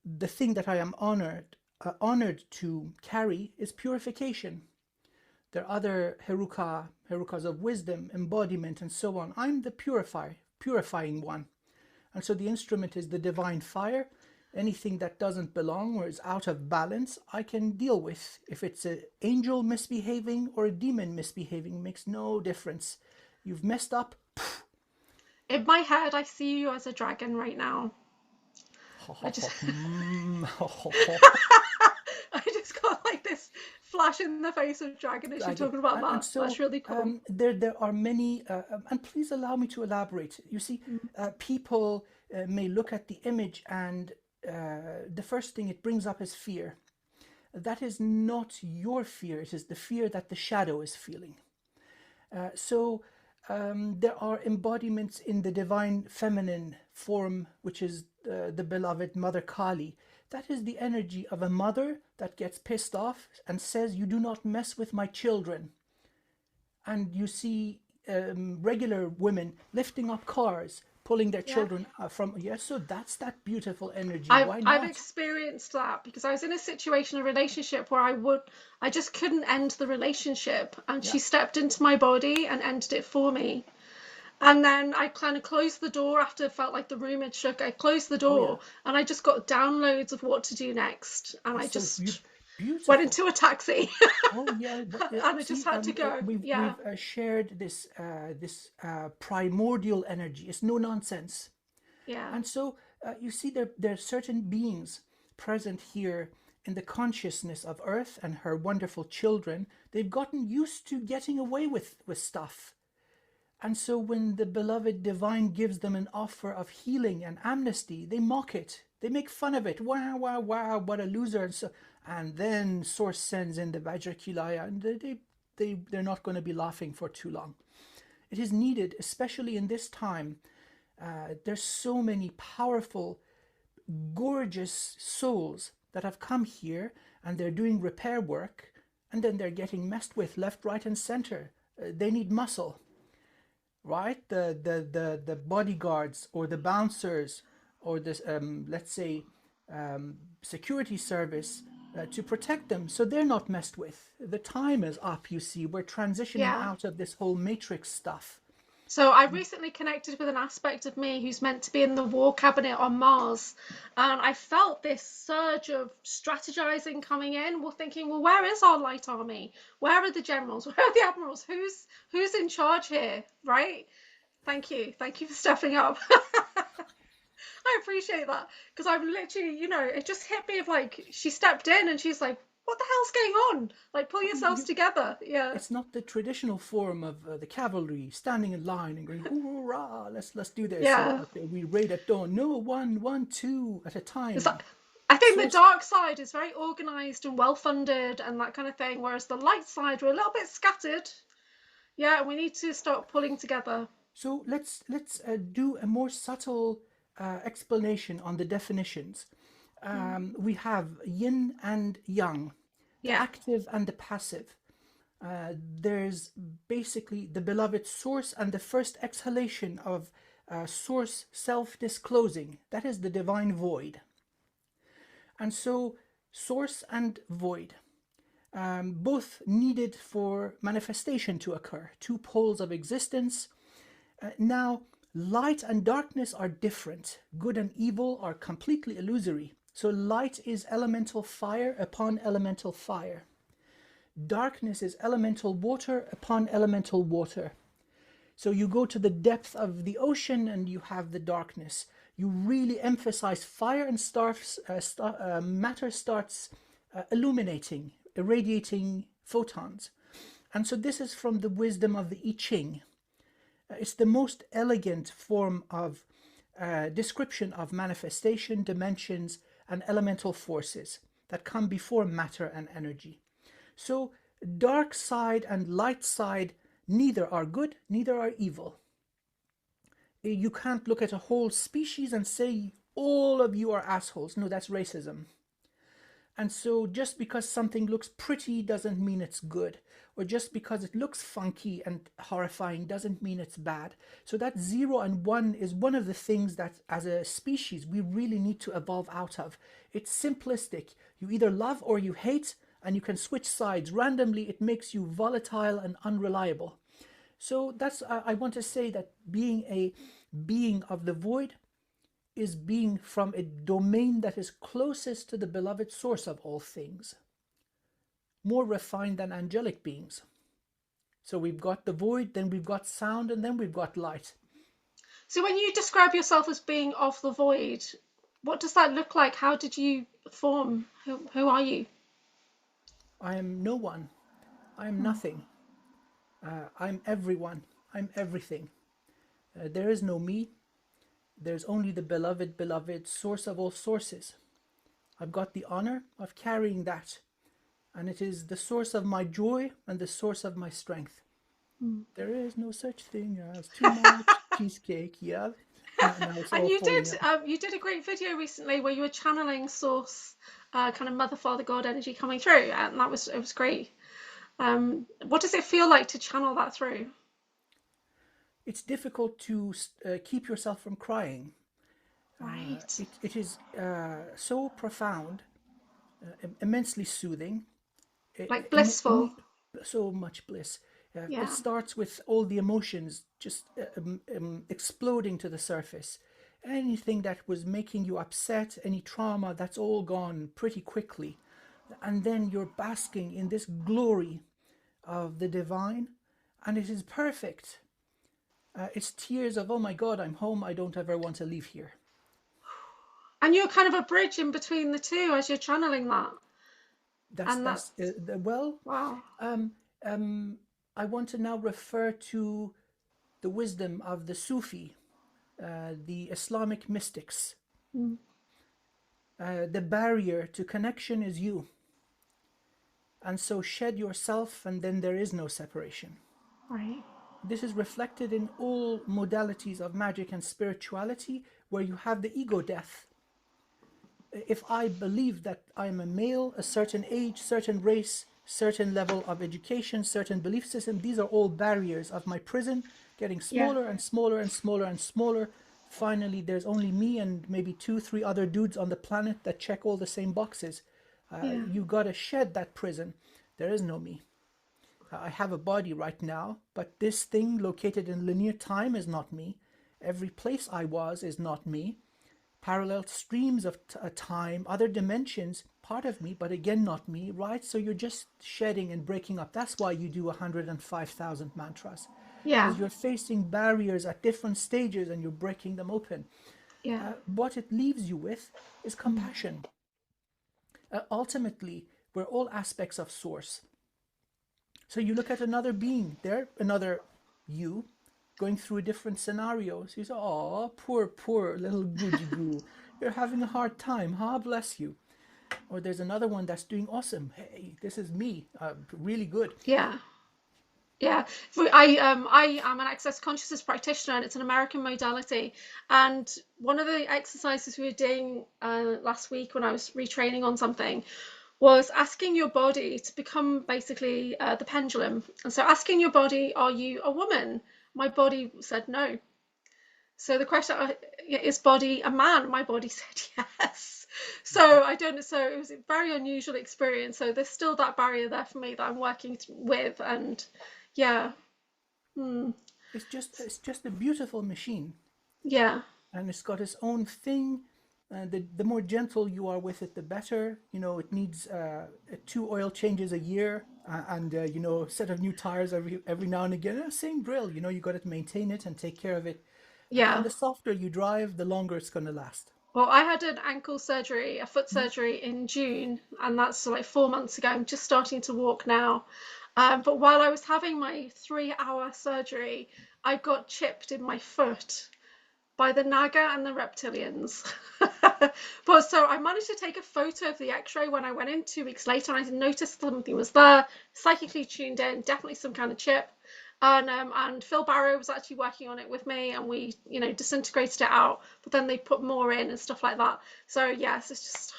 the thing that I am honored to carry, is purification. There are other herukas of wisdom, embodiment, and so on. I'm the purifying one. And so the instrument is the divine fire. Anything that doesn't belong or is out of balance, I can deal with. If it's an angel misbehaving or a demon misbehaving, makes no difference. You've messed up. In my head, I see you as a dragon right now. I just got like this flash in the face of dragon as you're talking about that. So, that's really cool. There are many, and please allow me to elaborate. You see, people may look at the image, and the first thing it brings up is fear. That is not your fear. It is the fear that the shadow is feeling. There are embodiments in the divine feminine form, which is the beloved Mother Kali. That is the energy of a mother that gets pissed off and says, you do not mess with my children. And you see regular women lifting up cars, pulling their children from, so that's that beautiful energy. Why not? I've experienced that, because I was in a situation, a relationship, where I just couldn't end the relationship, and she stepped into my body and ended it for me. And then I kind of closed the door after it felt like the room had shook. I closed the door and I just got downloads of what to do next. And I just went into a taxi. And I just had to go. We've shared this primordial energy. It's no nonsense. Yeah. And so you see there are certain beings present here in the consciousness of Earth and her wonderful children. They've gotten used to getting away with stuff. And so when the beloved divine gives them an offer of healing and amnesty, they mock it. They make fun of it. Wow, wow, wow, what a loser. And then Source sends in the Vajra-Kilaya, and they're not going to be laughing for too long. It is needed, especially in this time. There's so many powerful, gorgeous souls that have come here, and they're doing repair work, and then they're getting messed with left, right, and center. They need muscle. Right, the bodyguards or the bouncers or this let's say security service to protect them, so they're not messed with. The time is up. You see, we're transitioning out of this whole matrix stuff. So I recently connected with an aspect of me who's meant to be in the war cabinet on Mars, and I felt this surge of strategizing coming in. We're thinking, well, where is our light army? Where are the generals? Where are the admirals? Who's in charge here, right? Thank you for stepping up. I appreciate that, because I'm literally, it just hit me of like, she stepped in and she's like, what the hell's going on? Like, pull yourselves together. Yeah. It's not the traditional form of the cavalry standing in line and going, hoorah, let's do this. Yeah. We raid at dawn. No, one, two at a time. I think the dark side is very organized and well funded and that kind of thing, whereas the light side, we're a little bit scattered. Yeah, and we need to start pulling together. So let's do a more subtle explanation on the definitions. We have yin and yang, the active and the passive. There's basically the beloved source and the first exhalation of source self-disclosing. That is the divine void. And so source and void, both needed for manifestation to occur, two poles of existence. Now, light and darkness are different. Good and evil are completely illusory. So light is elemental fire upon elemental fire. Darkness is elemental water upon elemental water. So you go to the depth of the ocean and you have the darkness. You really emphasize fire, and matter starts illuminating, irradiating photons. And so this is from the wisdom of the I Ching. It's the most elegant form of description of manifestation, dimensions, and elemental forces that come before matter and energy. So dark side and light side, neither are good, neither are evil. you can't look at a whole species and say all of you are assholes. No, that's racism. And so just because something looks pretty doesn't mean it's good, or just because it looks funky and horrifying doesn't mean it's bad. So that 0 and 1 is one of the things that as a species we really need to evolve out of. It's simplistic. You either love or you hate, and you can switch sides randomly. It makes you volatile and unreliable. So that's, I want to say that being a being of the void is being from a domain that is closest to the beloved source of all things, more refined than angelic beings. So we've got the void, then we've got sound, and then we've got light. So when you describe yourself as being of the void, what does that look like? How did you form? Who are you? I am no one. I am nothing. I'm everyone. I'm everything. There is no me. There's only the beloved source of all sources. I've got the honor of carrying that, and it is the source of my joy and the source of my strength. There is no such thing as too much cheesecake. Yeah. And you did a great video recently where you were channeling source, kind of Mother, Father, God energy coming through, and it was great. What does it feel like to channel that through? It's difficult to keep yourself from crying. Right. It is so profound, immensely soothing. Like blissful. So much bliss. Yeah. It starts with all the emotions just exploding to the surface. Anything that was making you upset, any trauma, that's all gone pretty quickly. And then you're basking in this glory of the divine, and it is perfect. It's tears of, oh my God, I'm home. I don't ever want to leave here. And you're kind of a bridge in between the two as you're channeling that. Wow. I want to now refer to the wisdom of the Sufi, the Islamic mystics. The barrier to connection is you. And so shed yourself, and then there is no separation. Right. This is reflected in all modalities of magic and spirituality, where you have the ego death. If I believe that I'm a male, a certain age, certain race, certain level of education, certain belief system, these are all barriers of my prison, getting smaller and smaller and smaller and smaller. Finally, there's only me and maybe 2-3 other dudes on the planet that check all the same boxes. You got to shed that prison. There is no me. I have a body right now, but this thing located in linear time is not me. Every place I was is not me. Parallel streams of time, other dimensions, part of me, but again not me, right? So you're just shedding and breaking up. That's why you do 105,000 mantras. Yeah. Because you're facing barriers at different stages and you're breaking them open. Yeah. What it leaves you with is compassion. Ultimately, we're all aspects of source. So you look at another being there, another you, going through different scenarios. You say, oh, poor little goody-goo. You're having a hard time, huh? Bless you. Or there's another one that's doing awesome. Hey, this is me. Really good. Yeah. Yeah. I am an Access Consciousness practitioner, and it's an American modality. And one of the exercises we were doing last week when I was retraining on something was asking your body to become basically the pendulum. And so asking your body, are you a woman? My body said no. So the question, is body a man? My body said yes. So so it was a very unusual experience. So there's still that barrier there for me that I'm working with. And yeah. It's just a beautiful machine. Yeah. And it's got its own thing. The more gentle you are with it, the better. You know, it needs 2 oil changes a year and a set of new tires every now and again. Same drill. You know, you got to maintain it and take care of it. Yeah. And the softer you drive, the longer it's going to last. Well, I had an ankle surgery, a foot surgery in June, and that's like 4 months ago. I'm just starting to walk now. But while I was having my 3-hour surgery, I got chipped in my foot by the Naga and the reptilians. But so I managed to take a photo of the x-ray when I went in 2 weeks later, and I noticed something was there, psychically tuned in, definitely some kind of chip. And Phil Barrow was actually working on it with me, and we, you know, disintegrated it out, but then they put more in and stuff like that. So yes, it's just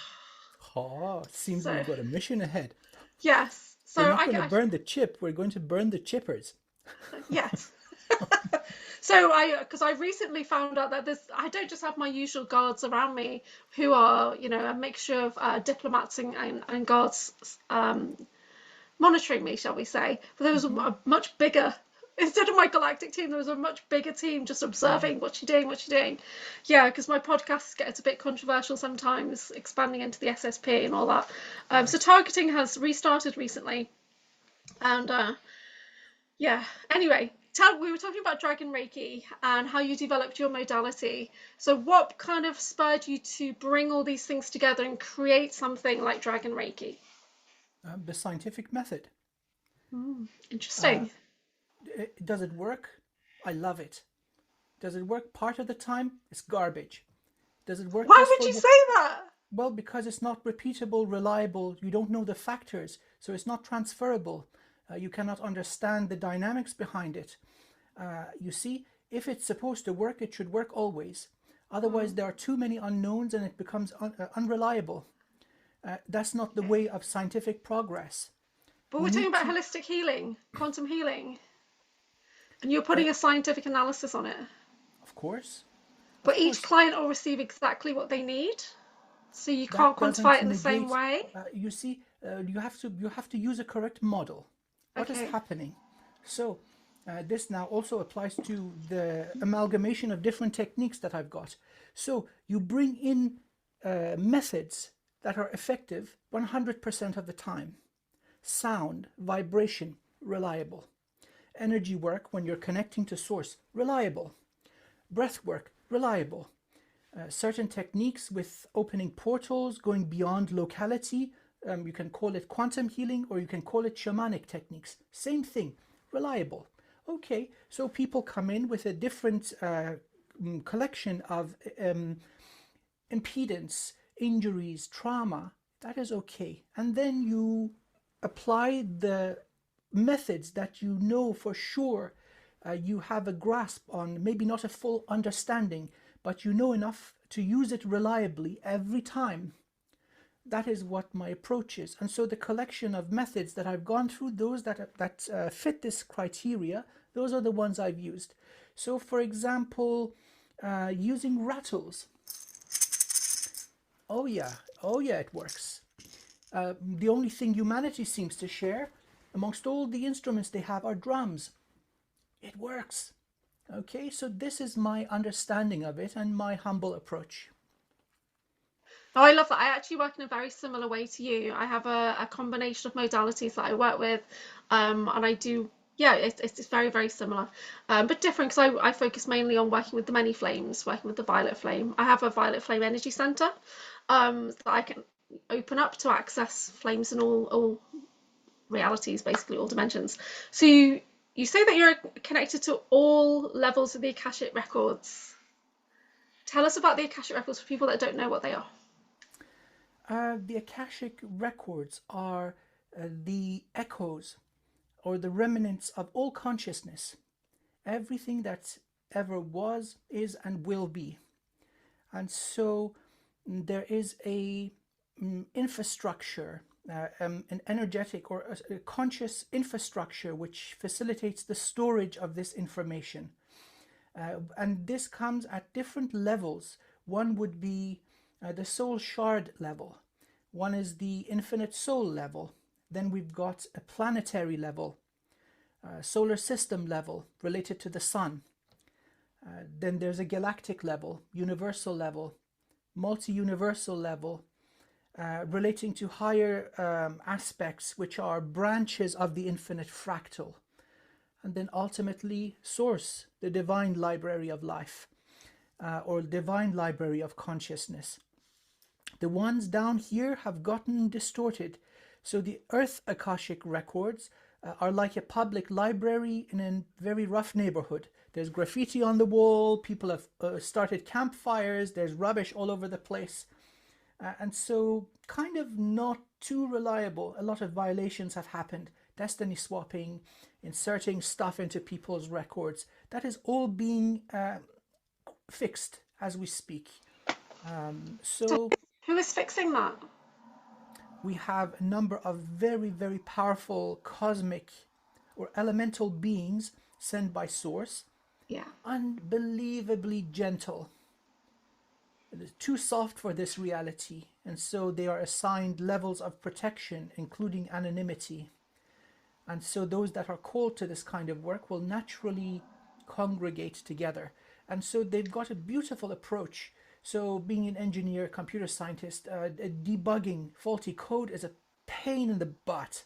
Oh, it seems so we've got a mission ahead. yes. We're So not going to burn the chip, we're going to burn the chippers. yes. So because I recently found out that I don't just have my usual guards around me who are, you know, a mixture of diplomats and guards monitoring me, shall we say. But there was a much bigger, instead of my galactic team, there was a much bigger team just observing what you're doing. Yeah, because my podcasts get a bit controversial sometimes, expanding into the SSP and all that. So targeting has restarted recently. And yeah, anyway, we were talking about Dragon Reiki and how you developed your modality. So what kind of spurred you to bring all these things together and create something like Dragon Reiki? The scientific method. Interesting. Does it work? I love it. Does it work part of the time? It's garbage. Does it work? Why would you say that? Well, because it's not repeatable, reliable. You don't know the factors, so it's not transferable. You cannot understand the dynamics behind it. You see, if it's supposed to work, it should work always. Otherwise, there are too many unknowns and it becomes unreliable. That's not the way of scientific progress. But we're talking about holistic healing, quantum healing. And you're putting a scientific analysis on it. Of course. But each client will receive exactly what they need. So you can't quantify it in the same way. You see, you have to use a correct model. What is happening? So this now also applies to the amalgamation of different techniques that I've got. So you bring in methods that are effective 100% of the time. Sound, vibration, reliable. Energy work when you're connecting to source, reliable. Breath work, reliable. Certain techniques with opening portals, going beyond locality. You can call it quantum healing or you can call it shamanic techniques. Same thing, reliable. Okay, so people come in with a different collection of impedance, injuries, trauma. That is okay. And then you apply the methods that you know for sure you have a grasp on, maybe not a full understanding, but you know enough to use it reliably every time. That is what my approach is. And so the collection of methods that I've gone through, those that fit this criteria, those are the ones I've used. So for example, using rattles. Oh yeah, it works. The only thing humanity seems to share amongst all the instruments they have are drums. It works. Okay, so this is my understanding of it and my humble approach. Oh, I love that. I actually work in a very similar way to you. I have a combination of modalities that I work with, and I do, yeah, it's very, very similar, but different because I focus mainly on working with the many flames, working with the violet flame. I have a violet flame energy center that I can open up to access flames in all realities, basically all dimensions. So you say that you're connected to all levels of the Akashic records. Tell us about the Akashic records for people that don't know what they are. The Akashic records are the echoes or the remnants of all consciousness, everything that ever was, is, and will be. And so there is a infrastructure, an energetic or a conscious infrastructure which facilitates the storage of this information. And this comes at different levels. One would be the soul shard level. One is the infinite soul level. Then we've got a planetary level, solar system level related to the sun. Then there's a galactic level, universal level, multi-universal level, relating to higher aspects which are branches of the infinite fractal. And then ultimately source, the divine library of life, or divine library of consciousness. The ones down here have gotten distorted. So the Earth Akashic records are like a public library in a very rough neighborhood. There's graffiti on the wall, people have started campfires, there's rubbish all over the place. And so kind of not too reliable. A lot of violations have happened. Destiny swapping, inserting stuff into people's records. That is all being fixed as we speak. So who is fixing that? we have a number of very, very powerful cosmic or elemental beings sent by Source. Yeah. Unbelievably gentle. It is too soft for this reality, and so they are assigned levels of protection, including anonymity. And so those that are called to this kind of work will naturally congregate together. And so they've got a beautiful approach. So being an engineer, computer scientist, debugging faulty code is a pain in the butt.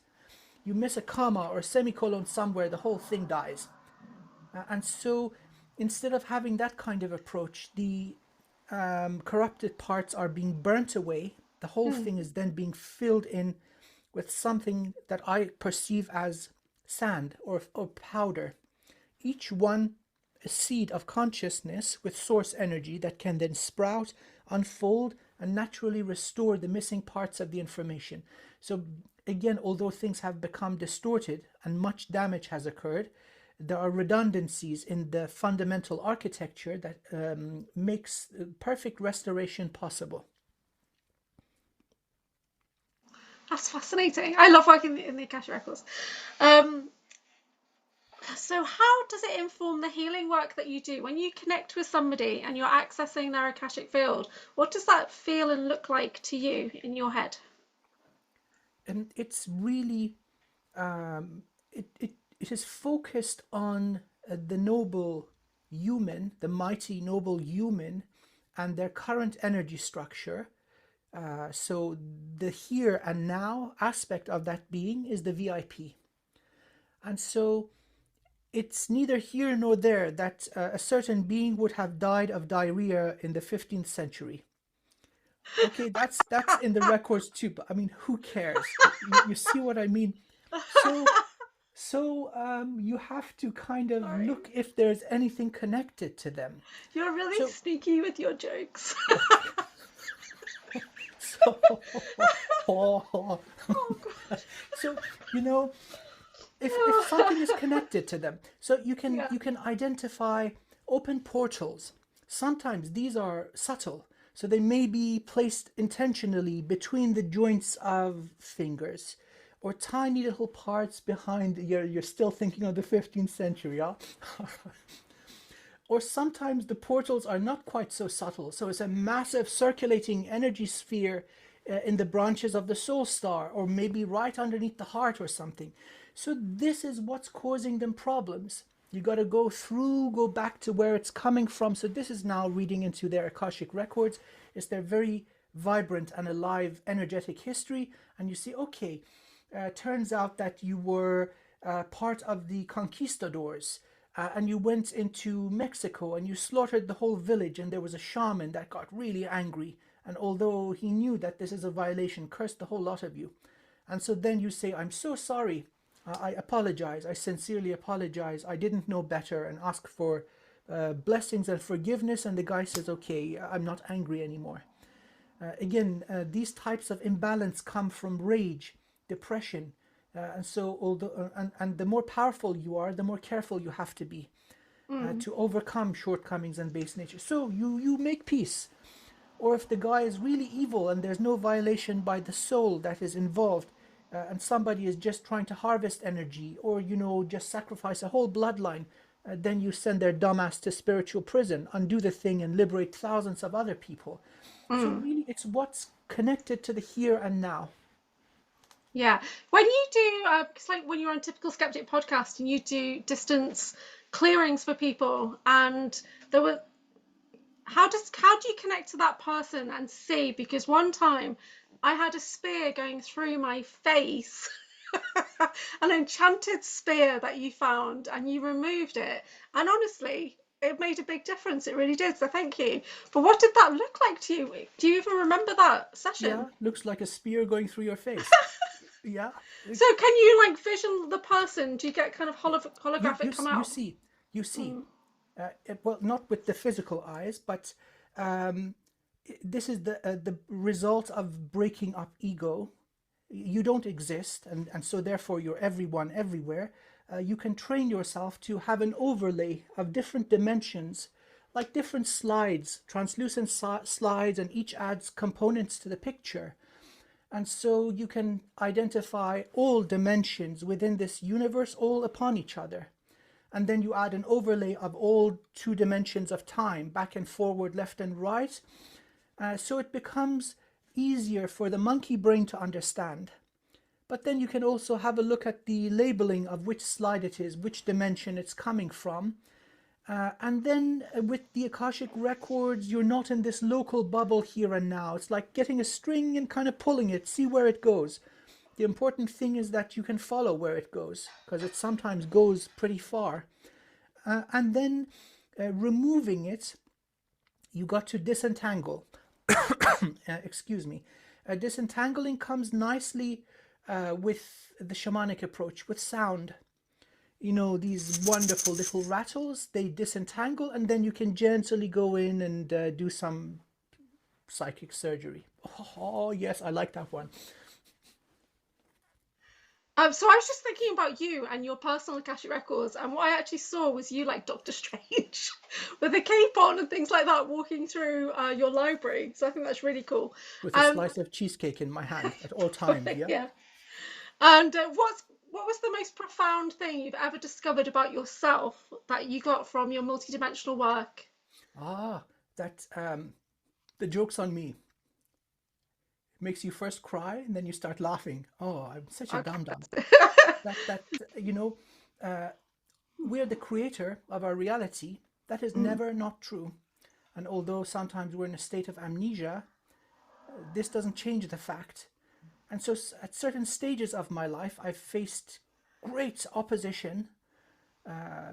You miss a comma or a semicolon somewhere, the whole thing dies. And so instead of having that kind of approach, the corrupted parts are being burnt away. The whole thing is then being filled in with something that I perceive as sand or powder. Each one a seed of consciousness with source energy that can then sprout, unfold, and naturally restore the missing parts of the information. So again, although things have become distorted and much damage has occurred, there are redundancies in the fundamental architecture that makes perfect restoration possible. That's fascinating. I love working in the Akashic Records. So how does it inform the healing work that you do? When you connect with somebody and you're accessing their Akashic field, what does that feel and look like to you in your head? And it's really, it is focused on the noble human, the mighty noble human, and their current energy structure. So the here and now aspect of that being is the VIP. And so it's neither here nor there that a certain being would have died of diarrhea in the 15th century. Okay, that's in the records too, but I mean, who cares? You see what I mean? So you have to kind of look if there's anything connected to them. You're really sneaky with your jokes. So you know, if something is connected to them, so you can identify open portals. Sometimes these are subtle, so they may be placed intentionally between the joints of fingers, or tiny little parts behind. You're still thinking of the 15th century, yeah? Or sometimes the portals are not quite so subtle, so it's a massive circulating energy sphere in the branches of the soul star, or maybe right underneath the heart or something. So this is what's causing them problems. You got to go back to where it's coming from. So this is now reading into their Akashic records. It's their very vibrant and alive energetic history. And you see, okay, turns out that you were part of the conquistadors. And you went into Mexico and you slaughtered the whole village, and there was a shaman that got really angry. And although he knew that this is a violation, cursed the whole lot of you. And so then you say, I'm so sorry. I apologize. I sincerely apologize. I didn't know better, and ask for blessings and forgiveness. And the guy says, okay, I'm not angry anymore. Again, these types of imbalance come from rage, depression. And so although and the more powerful you are, the more careful you have to be to overcome shortcomings and base nature. So you make peace. Or if the guy is really evil and there's no violation by the soul that is involved, and somebody is just trying to harvest energy, or just sacrifice a whole bloodline, then you send their dumbass to spiritual prison, undo the thing, and liberate thousands of other people. So really, it's what's connected to the here and now. Yeah. When you do, it's like when you're on Typical Skeptic podcast and you do distance clearings for people, and there were, how do you connect to that person and see? Because one time I had a spear going through my face, an enchanted spear that you found, and you removed it. And honestly, it made a big difference. It really did. So thank you. But what did that look like to you? Do you even remember that session? Yeah, looks like a spear going through your face. Yeah. So can you vision the person? Do you get kind of holographic come out? You see. Well, not with the physical eyes, but this is the result of breaking up ego. You don't exist, and so therefore you're everyone everywhere. You can train yourself to have an overlay of different dimensions, like different slides, translucent slides, and each adds components to the picture. And so you can identify all dimensions within this universe, all upon each other. And then you add an overlay of all 2 dimensions of time, back and forward, left and right. So it becomes easier for the monkey brain to understand. But then you can also have a look at the labeling of which slide it is, which dimension it's coming from. And then with the Akashic records, you're not in this local bubble here and now. It's like getting a string and kind of pulling it, see where it goes. The important thing is that you can follow where it goes, because it sometimes goes pretty far. And then removing it, you got to disentangle. Excuse me. Disentangling comes nicely with the shamanic approach, with sound. You know, these wonderful little rattles, they disentangle, and then you can gently go in and do some psychic surgery. Oh, yes, I like that one. So I was just thinking about you and your personal Akashic records, and what I actually saw was you like Doctor Strange with a cape on and things like that, walking through your library. So I think that's really cool. With a slice of cheesecake in my hand at all times, yeah? Yeah. And what was the most profound thing you've ever discovered about yourself that you got from your multidimensional work? That the joke's on me. Makes you first cry and then you start laughing. Oh, I'm such a dum-dum. that you know, we're the creator of our reality. That is never not true. And although sometimes we're in a state of amnesia, this doesn't change the fact. And so at certain stages of my life, I've faced great opposition,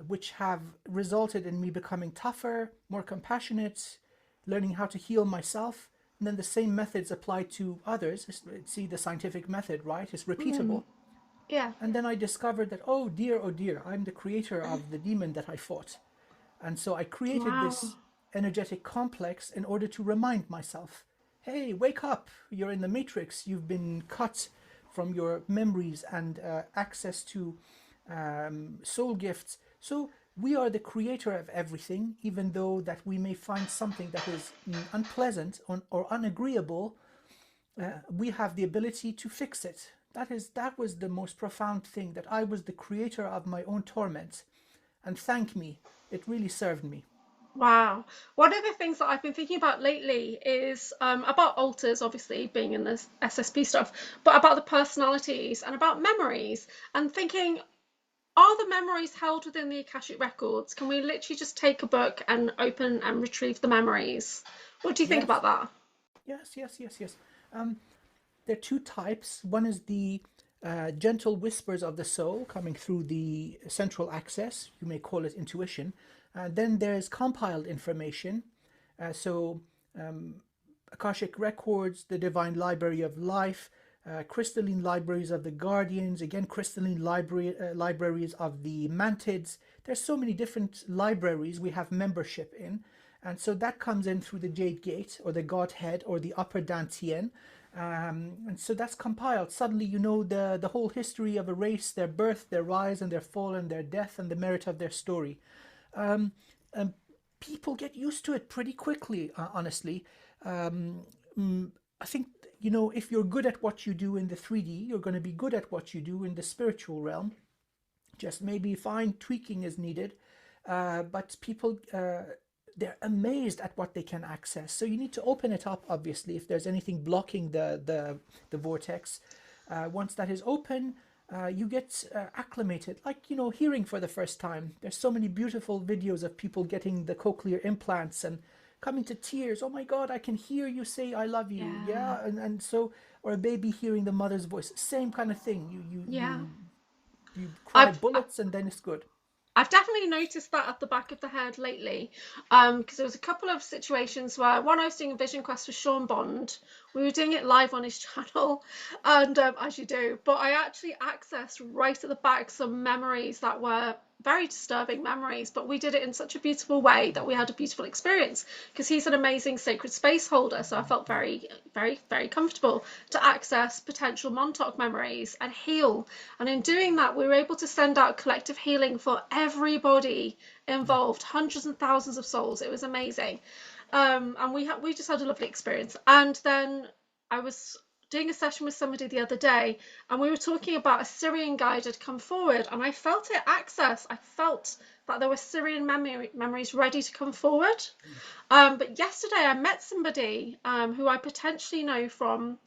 which have resulted in me becoming tougher, more compassionate, learning how to heal myself. And then the same methods apply to others. See, the scientific method, right? It's repeatable. Yeah. And then I discovered that, oh dear, I'm the creator of the demon that I fought. And so I created this energetic complex in order to remind myself, hey, wake up, you're in the matrix, you've been cut from your memories and access to soul gifts. So we are the creator of everything, even though that we may find something that is unpleasant or unagreeable, we have the ability to fix it. That was the most profound thing, that I was the creator of my own torment. And thank me, it really served me. Wow. One of the things that I've been thinking about lately is about alters, obviously, being in this SSP stuff, but about the personalities and about memories, and thinking, are the memories held within the Akashic records? Can we literally just take a book and open and retrieve the memories? What do you think about that? Yes. There are 2 types. One is the gentle whispers of the soul coming through the central axis. You may call it intuition. Then there's compiled information. Akashic records, the divine library of life, crystalline libraries of the guardians, again crystalline libraries of the mantids. There's so many different libraries we have membership in, and so that comes in through the Jade Gate or the Godhead or the Upper Dantian, and so that's compiled. Suddenly you know the whole history of a race, their birth, their rise and their fall and their death and the merit of their story. And people get used to it pretty quickly, honestly. I think, you know, if you're good at what you do in the 3D, you're going to be good at what you do in the spiritual realm. Just maybe fine tweaking is needed. But people, they're amazed at what they can access. So you need to open it up, obviously, if there's anything blocking the vortex. Once that is open, you get acclimated, like, you know, hearing for the first time. There's so many beautiful videos of people getting the cochlear implants and coming to tears. Oh my God, I can hear you say I love you. Yeah. And so, or a baby hearing the mother's voice, same kind of thing. You cry bullets and then it's good. I've definitely noticed that at the back of the head lately, because there was a couple of situations where one I was doing a vision quest with Sean Bond. We were doing it live on his channel, and as you do, but I actually accessed right at the back some memories that were very disturbing memories, but we did it in such a beautiful way that we had a beautiful experience, because he's an amazing sacred space holder. So I felt very, very, very comfortable to access potential Montauk memories and heal. And in doing that, we were able to send out collective healing for everybody involved, hundreds and thousands of souls. It was amazing. And we just had a lovely experience. And then I was doing a session with somebody the other day, and we were talking about a Syrian guide had come forward, and I felt it access. I felt that there were Syrian memories ready to come forward. But yesterday I met somebody who I potentially know from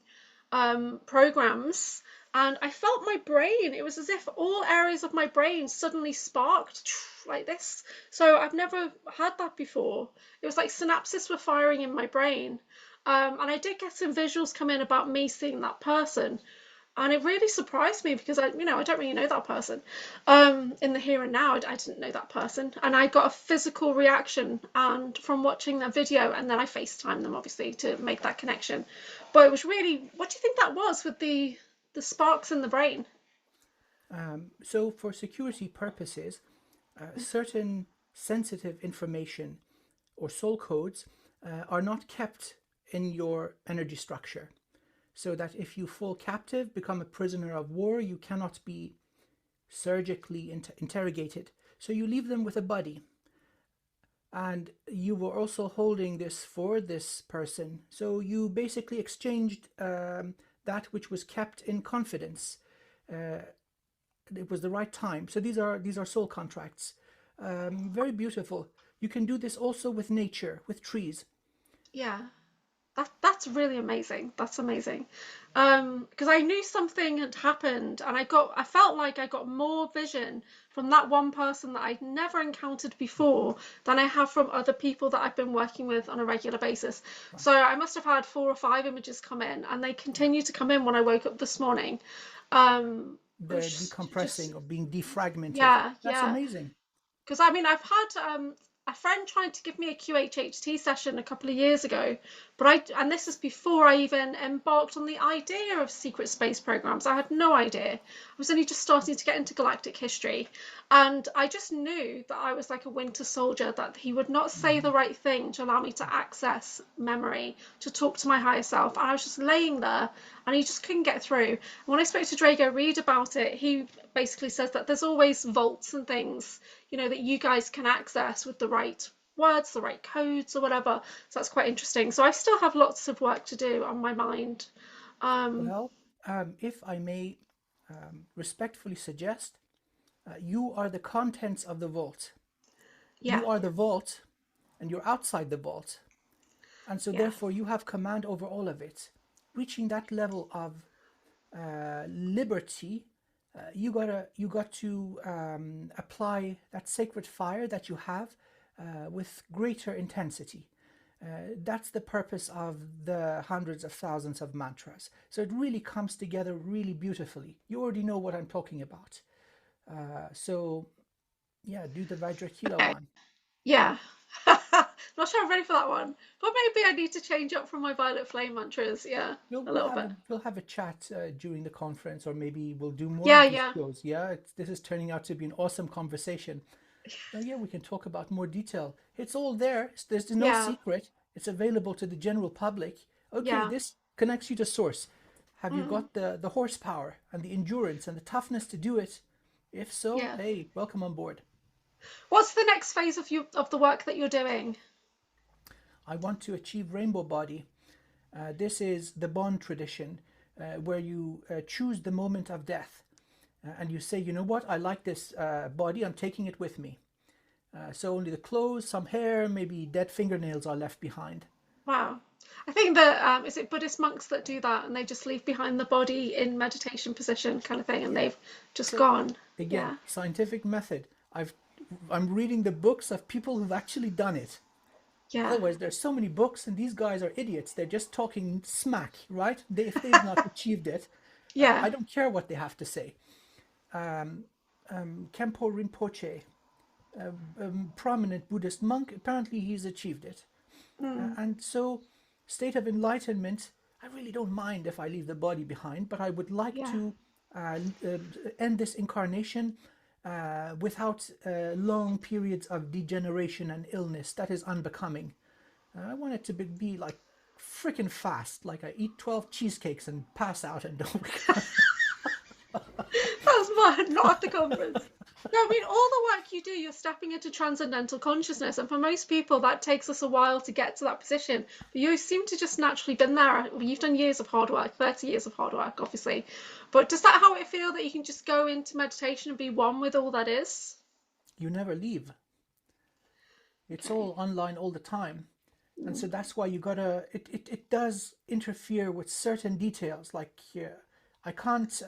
programs, and I felt my brain. It was as if all areas of my brain suddenly sparked like this. So I've never had that before. It was like synapses were firing in my brain. And I did get some visuals come in about me seeing that person, and it really surprised me, because I don't really know that person. In the here and now, I didn't know that person, and I got a physical reaction and from watching that video, and then I FaceTimed them obviously to make that connection. But it was really, what do you think that was with the sparks in the brain? So for security purposes, certain sensitive information or soul codes are not kept in your energy structure, so that if you fall captive, become a prisoner of war, you cannot be surgically interrogated. So you leave them with a buddy. And you were also holding this for this person. So you basically exchanged that which was kept in confidence. It was the right time. So these are soul contracts. Very beautiful. You can do this also with nature, with trees. Yeah. That's really amazing. That's amazing. Because I knew something had happened, and I felt like I got more vision from that one person that I'd never encountered before than I have from other people that I've been working with on a regular basis. Right. So I must have had 4 or 5 images come in, and they continue to come in when I woke up this morning. They're decompressing or being defragmented. Yeah, that's amazing. Because I mean, I've had a friend trying to give me a QHHT session a couple of years ago, and this is before I even embarked on the idea of secret space programs. I had no idea. I was only just starting to get into galactic history, and I just knew that I was like a winter soldier, that he would not say the right thing to allow me to access memory, to talk to my higher self. And I was just laying there, and he just couldn't get through. And when I spoke to Drago Reed about it, he basically says that there's always vaults and things, that you guys can access with the right words, the right codes or whatever. So that's quite interesting. So I still have lots of work to do on my mind. If I may respectfully suggest, you are the contents of the vault. Yeah. You are the vault, and you're outside the vault. And so therefore you have command over all of it. Reaching that level of liberty, you got to apply that sacred fire that you have with greater intensity. That's the purpose of the hundreds of thousands of mantras. So it really comes together really beautifully. You already know what I'm talking about. So do the Vajra-Kilaya one. Yeah. Not sure I'm ready for that one, but maybe I need to change up from my violet flame mantras. Yeah, we'll have a chat during the conference, or maybe we'll do more of these shows. This is turning out to be an awesome conversation. We can talk about more detail. It's all there. There's no secret. It's available to the general public. This connects you to source. Have you got the horsepower and the endurance and the toughness to do it? If so, hey, welcome on board. What's the next phase of the work that you're doing? I want to achieve rainbow body. This is the Bon tradition, where you choose the moment of death. And you say, you know what, I like this body, I'm taking it with me. So only the clothes, some hair, maybe dead fingernails are left behind. Wow. I think that, is it Buddhist monks that do that, and they just leave behind the body in meditation position kind of thing, and they've just gone. Again, scientific method. I'm reading the books of people who've actually done it. Yeah. Otherwise, there's so many books, and these guys are idiots. They're just talking smack, right? If they've not achieved it, I don't care what they have to say. Khenpo Rinpoche, prominent Buddhist monk, apparently he's achieved it. And so, state of enlightenment, I really don't mind if I leave the body behind, but I would like to end this incarnation without long periods of degeneration and illness. That is unbecoming. I want it to be like freaking fast, like I eat 12 cheesecakes and pass out and don't wake up. That's mine, not at the conference. No, I mean, all the work you do, you're stepping into transcendental consciousness. And for most people, that takes us a while to get to that position. But you seem to just naturally been there. You've done years of hard work, 30 years of hard work, obviously. But does that how it feel that you can just go into meditation and be one with all that is? You never leave. It's all online all the time. And so that's why you gotta, it does interfere with certain details. Like I can't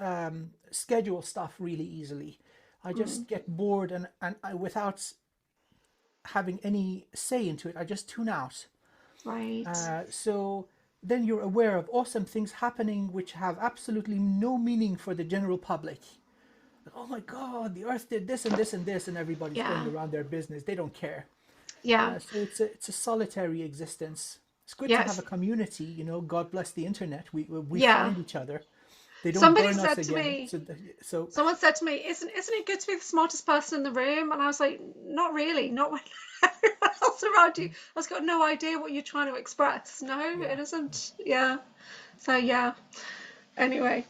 schedule stuff really easily. I just get bored and without having any say into it, I just tune out. Right. So then you're aware of awesome things happening which have absolutely no meaning for the general public. Like, oh my God, the earth did this and this and this, and everybody's going around their business. They don't care. Yeah. So it's a solitary existence. It's good to have a community, you know. God bless the internet. We find each other. They don't Somebody burn said us to again. me, So someone said to me, isn't it good to be the smartest person in the room? And I was like, not really, not when everyone else around you has got no idea what you're trying to express. No, it isn't. Yeah. So yeah. Anyway,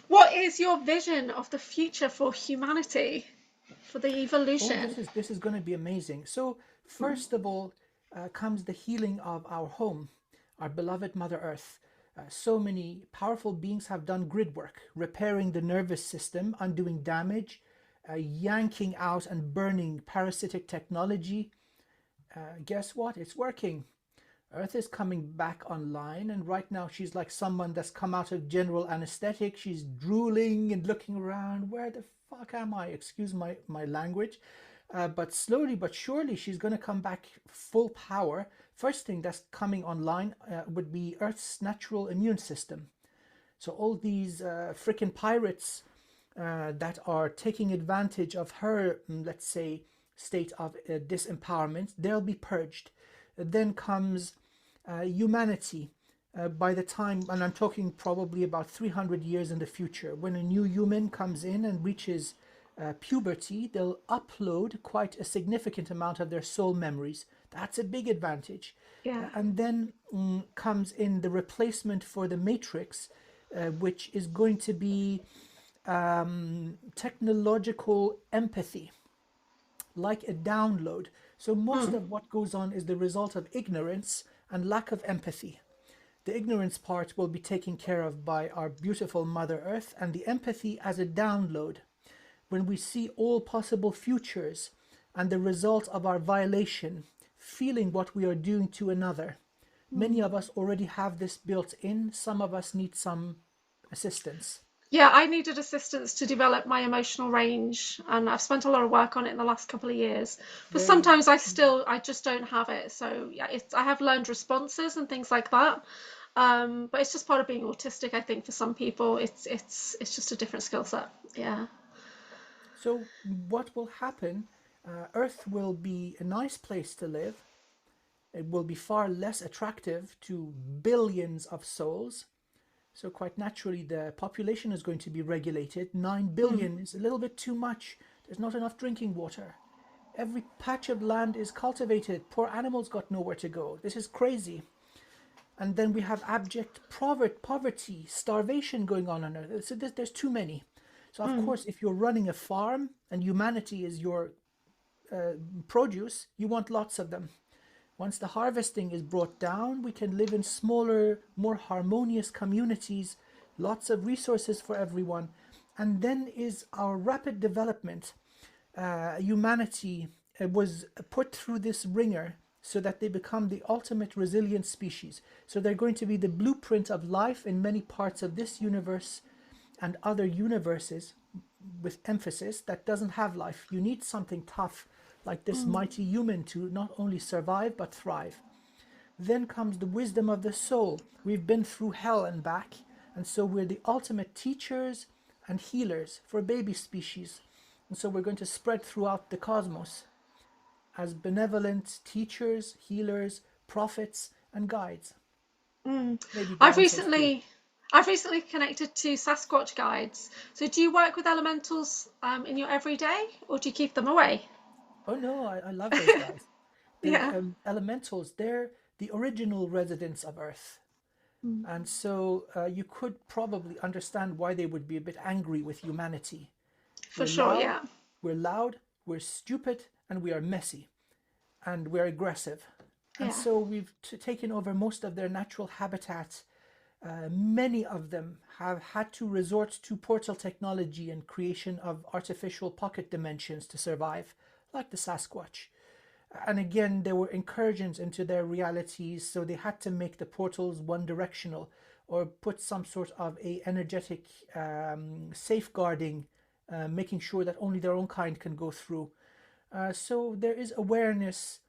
what is your vision of the future for humanity, for the evolution? this is going to be amazing. So first of all, comes the healing of our home, our beloved Mother Earth. So many powerful beings have done grid work, repairing the nervous system, undoing damage, yanking out and burning parasitic technology. Guess what? It's working. Earth is coming back online, and right now she's like someone that's come out of general anesthetic. She's drooling and looking around. Where the fuck am I? Excuse my language. But slowly but surely she's going to come back full power. First thing that's coming online would be Earth's natural immune system. So all these freaking pirates that are taking advantage of her, let's say, state of disempowerment, they'll be purged. Then comes humanity. By the time, and I'm talking probably about 300 years in the future, when a new human comes in and reaches puberty, they'll upload quite a significant amount of their soul memories. That's a big advantage. Yeah. And then comes in the replacement for the matrix, which is going to be technological empathy, like a download. So most of what goes on is the result of ignorance and lack of empathy. The ignorance part will be taken care of by our beautiful Mother Earth, and the empathy as a download. When we see all possible futures and the result of our violation, feeling what we are doing to another. Many of us already have this built in. Some of us need some assistance. Yeah, I needed assistance to develop my emotional range, and I've spent a lot of work on it in the last couple of years. But sometimes I just don't have it. So yeah, I have learned responses and things like that. But it's just part of being autistic, I think, for some people. It's just a different skill set. Yeah. So what will happen? Earth will be a nice place to live. It will be far less attractive to billions of souls. So quite naturally, the population is going to be regulated. 9 billion is a little bit too much. There's not enough drinking water. Every patch of land is cultivated. Poor animals got nowhere to go. This is crazy. And then we have abject poverty, starvation going on Earth. So there's too many. So of course, if you're running a farm and humanity is your produce, you want lots of them. Once the harvesting is brought down, we can live in smaller, more harmonious communities, lots of resources for everyone. And then is our rapid development. Humanity was put through this ringer so that they become the ultimate resilient species. So they're going to be the blueprint of life in many parts of this universe and other universes, with emphasis, that doesn't have life. You need something tough like this mighty human to not only survive but thrive. Then comes the wisdom of the soul. We've been through hell and back, and so we're the ultimate teachers and healers for baby species. And so we're going to spread throughout the cosmos as benevolent teachers, healers, prophets, and guides. I've recently I've recently connected to Sasquatch guides. So do you work with elementals in your everyday, or do you keep them away? Oh no, I love those guys. The Yeah. elementals, they're the original residents of Earth. Mm. And so you could probably understand why they would be a bit angry with humanity. For We're sure, loud, yeah. we're loud, we're stupid, and we are messy, and we're aggressive. And Yeah. so we've taken over most of their natural habitats. Many of them have had to resort to portal technology and creation of artificial pocket dimensions to survive, like the Sasquatch. And again, there were incursions into their realities, so they had to make the portals one directional or put some sort of a energetic safeguarding, making sure that only their own kind can go through. So there is awareness.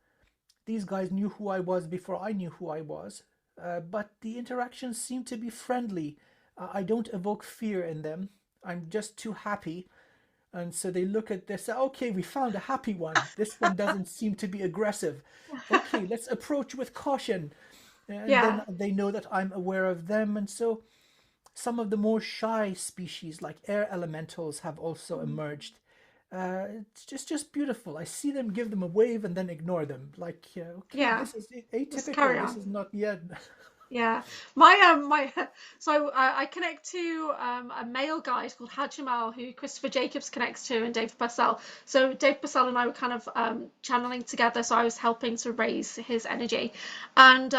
These guys knew who I was before I knew who I was, but the interactions seem to be friendly. I don't evoke fear in them. I'm just too happy. And so they look at this, okay, we found a happy one. This one doesn't seem to be aggressive. Okay, let's approach with caution. And then Yeah. they know that I'm aware of them. And so some of the more shy species, like air elementals, have also emerged. It's just beautiful. I see them, give them a wave, and then ignore them. Like, okay, Yeah. this is Just carry atypical. This on. is not yet. Yeah, my so I connect to a male guide called Hajimal who Christopher Jacobs connects to and David Purcell. So David Purcell and I were kind of channeling together. So I was helping to raise his energy, and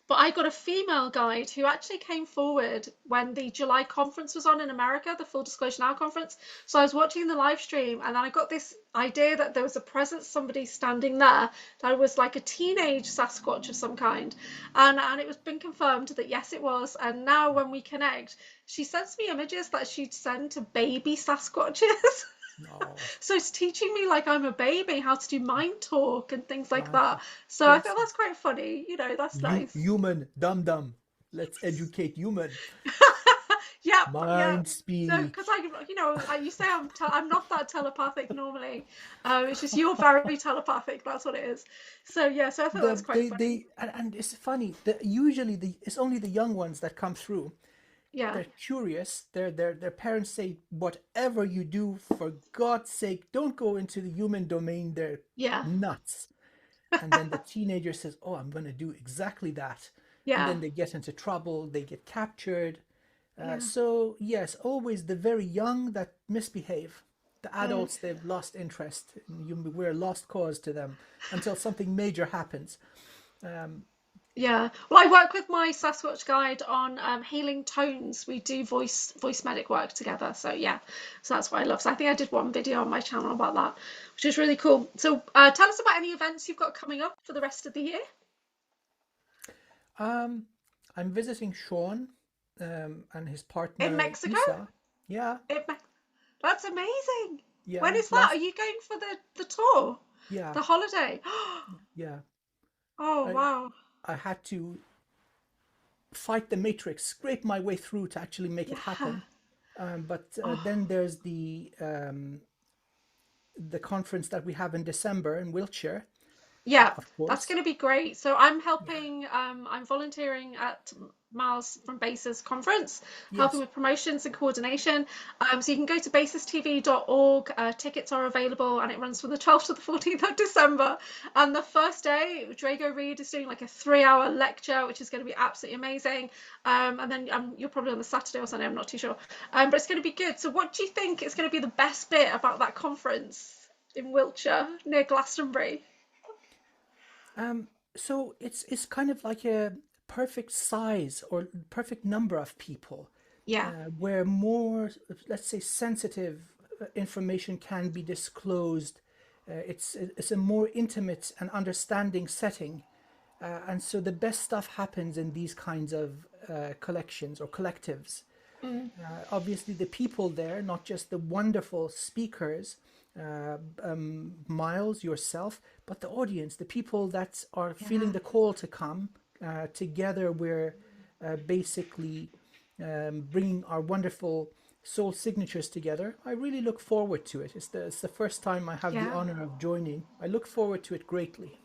but I got a female guide who actually came forward when the July conference was on in America, the Full Disclosure Now conference. So I was watching the live stream and then I got this idea that there was a presence, somebody standing there that was like a teenage Sasquatch of some kind. And it was been confirmed that yes, it was. And now when we connect, she sends me images that she'd send to baby Sasquatches. No, So it's teaching me like I'm a baby how to do mind talk and things like that. wonderful. So I Yes, thought that's quite funny. That's nice. human, dum dum. Let's educate human. Yep, yeah. Mind No, speak. because you say I'm not that telepathic normally. It's just you're very telepathic. That's what it is. So yeah, so I thought that was quite funny. And it's funny that usually it's only the young ones that come through. Yeah, They're curious. Their parents say, whatever you do, for God's sake, don't go into the human domain. They're yeah, nuts. And then the teenager says, oh, I'm going to do exactly that. And yeah, then they get into trouble. They get captured. yeah. So yes, always the very young that misbehave. The Mm. adults, they've lost interest. We're a lost cause to them until something major happens. Um, Yeah. Well, I work with my Sasquatch guide on healing tones. We do voice medic work together. So yeah, so that's what I love. So I think I did one video on my channel about that, which is really cool. So tell us about any events you've got coming up for the rest of the year. um, I'm visiting Sean and his In partner Mexico? Isa. Yeah, In Me- that's amazing. When yeah, is that? Are you going for the tour? yeah, The holiday? yeah. Oh I wow. I had to fight the matrix, scrape my way through to actually make it Yeah. happen. But Oh then there's the conference that we have in December in Wiltshire, yeah, of that's course. going to be great. So I'm Yeah. helping, I'm volunteering at Miles from Bases conference, helping Yes. with promotions and coordination. So you can go to basestv.org. Tickets are available and it runs from the 12th to the 14th of December. And the first day, Drago Reed is doing like a 3-hour lecture, which is going to be absolutely amazing. And then you're probably on the Saturday or Sunday, I'm not too sure. But it's going to be good. So what do you think is going to be the best bit about that conference in Wiltshire near Glastonbury? Um, so it's kind of like a perfect size or perfect number of people, Yeah. where more, let's say, sensitive information can be disclosed. It's a more intimate and understanding setting, and so the best stuff happens in these kinds of collections or collectives. Mm. Obviously, the people there, not just the wonderful speakers, Miles, yourself, but the audience, the people that are feeling Yeah. the call to come. Together, we're basically bringing our wonderful soul signatures together. I really look forward to it. It's the first time I have the Yeah. honor of joining. I look forward to it greatly.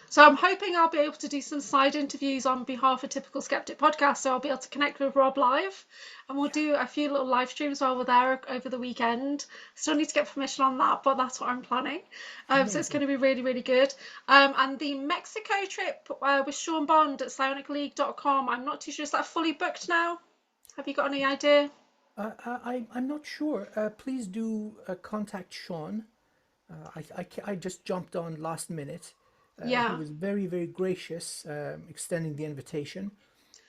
So I'm hoping I'll be able to do some side interviews on behalf of Typical Skeptic Podcast. So I'll be able to connect with Rob live, and we'll do a few little live streams while we're there over the weekend. Still need to get permission on that, but that's what I'm planning. So it's going to be really, really good. And the Mexico trip with Sean Bond at psionicleague.com, I'm not too sure. Is that fully booked now? Have you got any idea? I'm not sure. Please do contact Sean. I just jumped on last minute. He was very, very gracious, extending the invitation.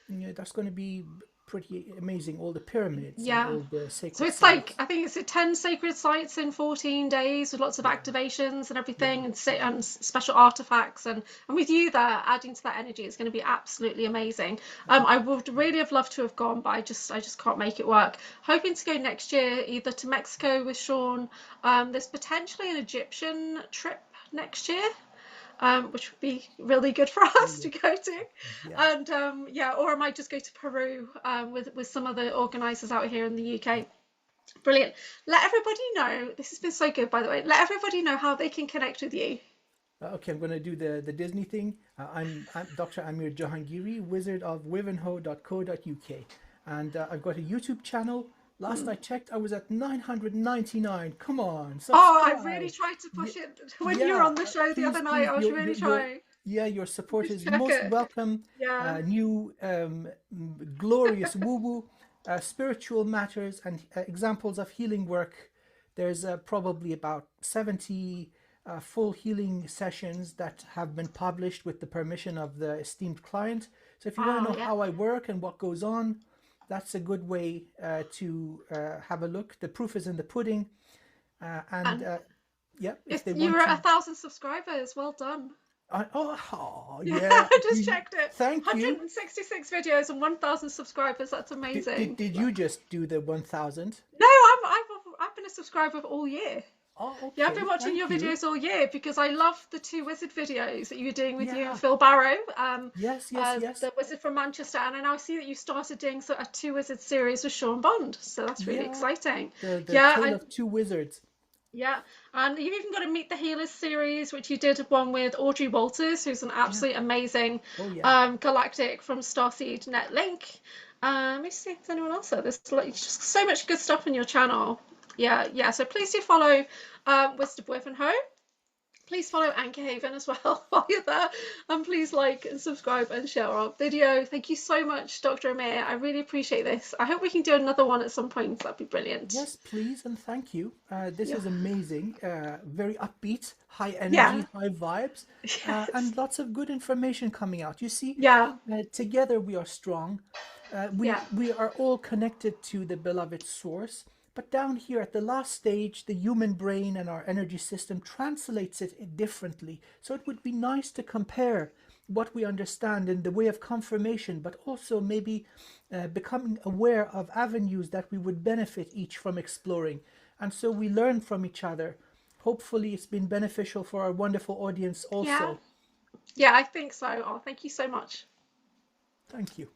That's going to be pretty amazing. All the pyramids, and all the sacred so it's sites. like, I think it's 10 sacred sites in 14 days with lots of activations and everything, and special artifacts, and with you there adding to that energy, it's going to be absolutely amazing. I would really have loved to have gone, but I just can't make it work. Hoping to go next year, either to Mexico with Sean. There's potentially an Egyptian trip next year, which would be really good for us to go to. And or I might just go to Peru with some other organisers out here in the UK. Brilliant. Let everybody know, this has been so good, by the way, let everybody know how they can connect with you. Okay, I'm going to do the Disney thing. I'm Dr. Amir Jahangiri, wizard of wivenho.co.uk, and I've got a YouTube channel. Last I checked, I was at 999. Come on, subscribe. Oh, I really tried to push it when you were on the show the other night. I was really trying. Your support is most welcome. New glorious woo-woo, spiritual matters, and examples of healing work. There's probably about 70 full healing sessions that have been published with the permission of the esteemed client. So if you want to know how I work and what goes on, that's a good way to have a look. The proof is in the pudding. If you were at 1,000 subscribers, well done. I just checked it. Thank you. 166 videos and 1,000 subscribers. That's amazing. Did you just do the 1,000? No, I've been a subscriber all year. Oh, okay. Yeah, I've been watching your videos all year because I love the 2 wizard videos that you were doing with you and Phil Barrow. Yes. The wizard from Manchester, and I now see that you started doing a 2 wizard series with Sean Bond. So that's really exciting. The Tale of 2 Wizards. Yeah, and you've even got a Meet the Healers series, which you did one with Audrey Walters, who's an absolutely amazing galactic from Starseed Netlink. Let me see if there's anyone else there. There's just so much good stuff on your channel. So please do follow Wisdom with and Ho. Please follow Anchorhaven as well while you're there, and please like and subscribe and share our video. Thank you so much, Dr. Amir. I really appreciate this. I hope we can do another one at some point. That'd be brilliant. Yes, please, and thank you. This is amazing. Very upbeat, high energy, high vibes, and lots of good information coming out. You see, together we are strong. We are all connected to the beloved source. But down here at the last stage, the human brain and our energy system translates it differently. So it would be nice to compare what we understand in the way of confirmation, but also maybe becoming aware of avenues that we would benefit each from exploring. And so we learn from each other. Hopefully it's been beneficial for our wonderful audience also. Yeah, I think so. Oh, thank you so much. Thank you.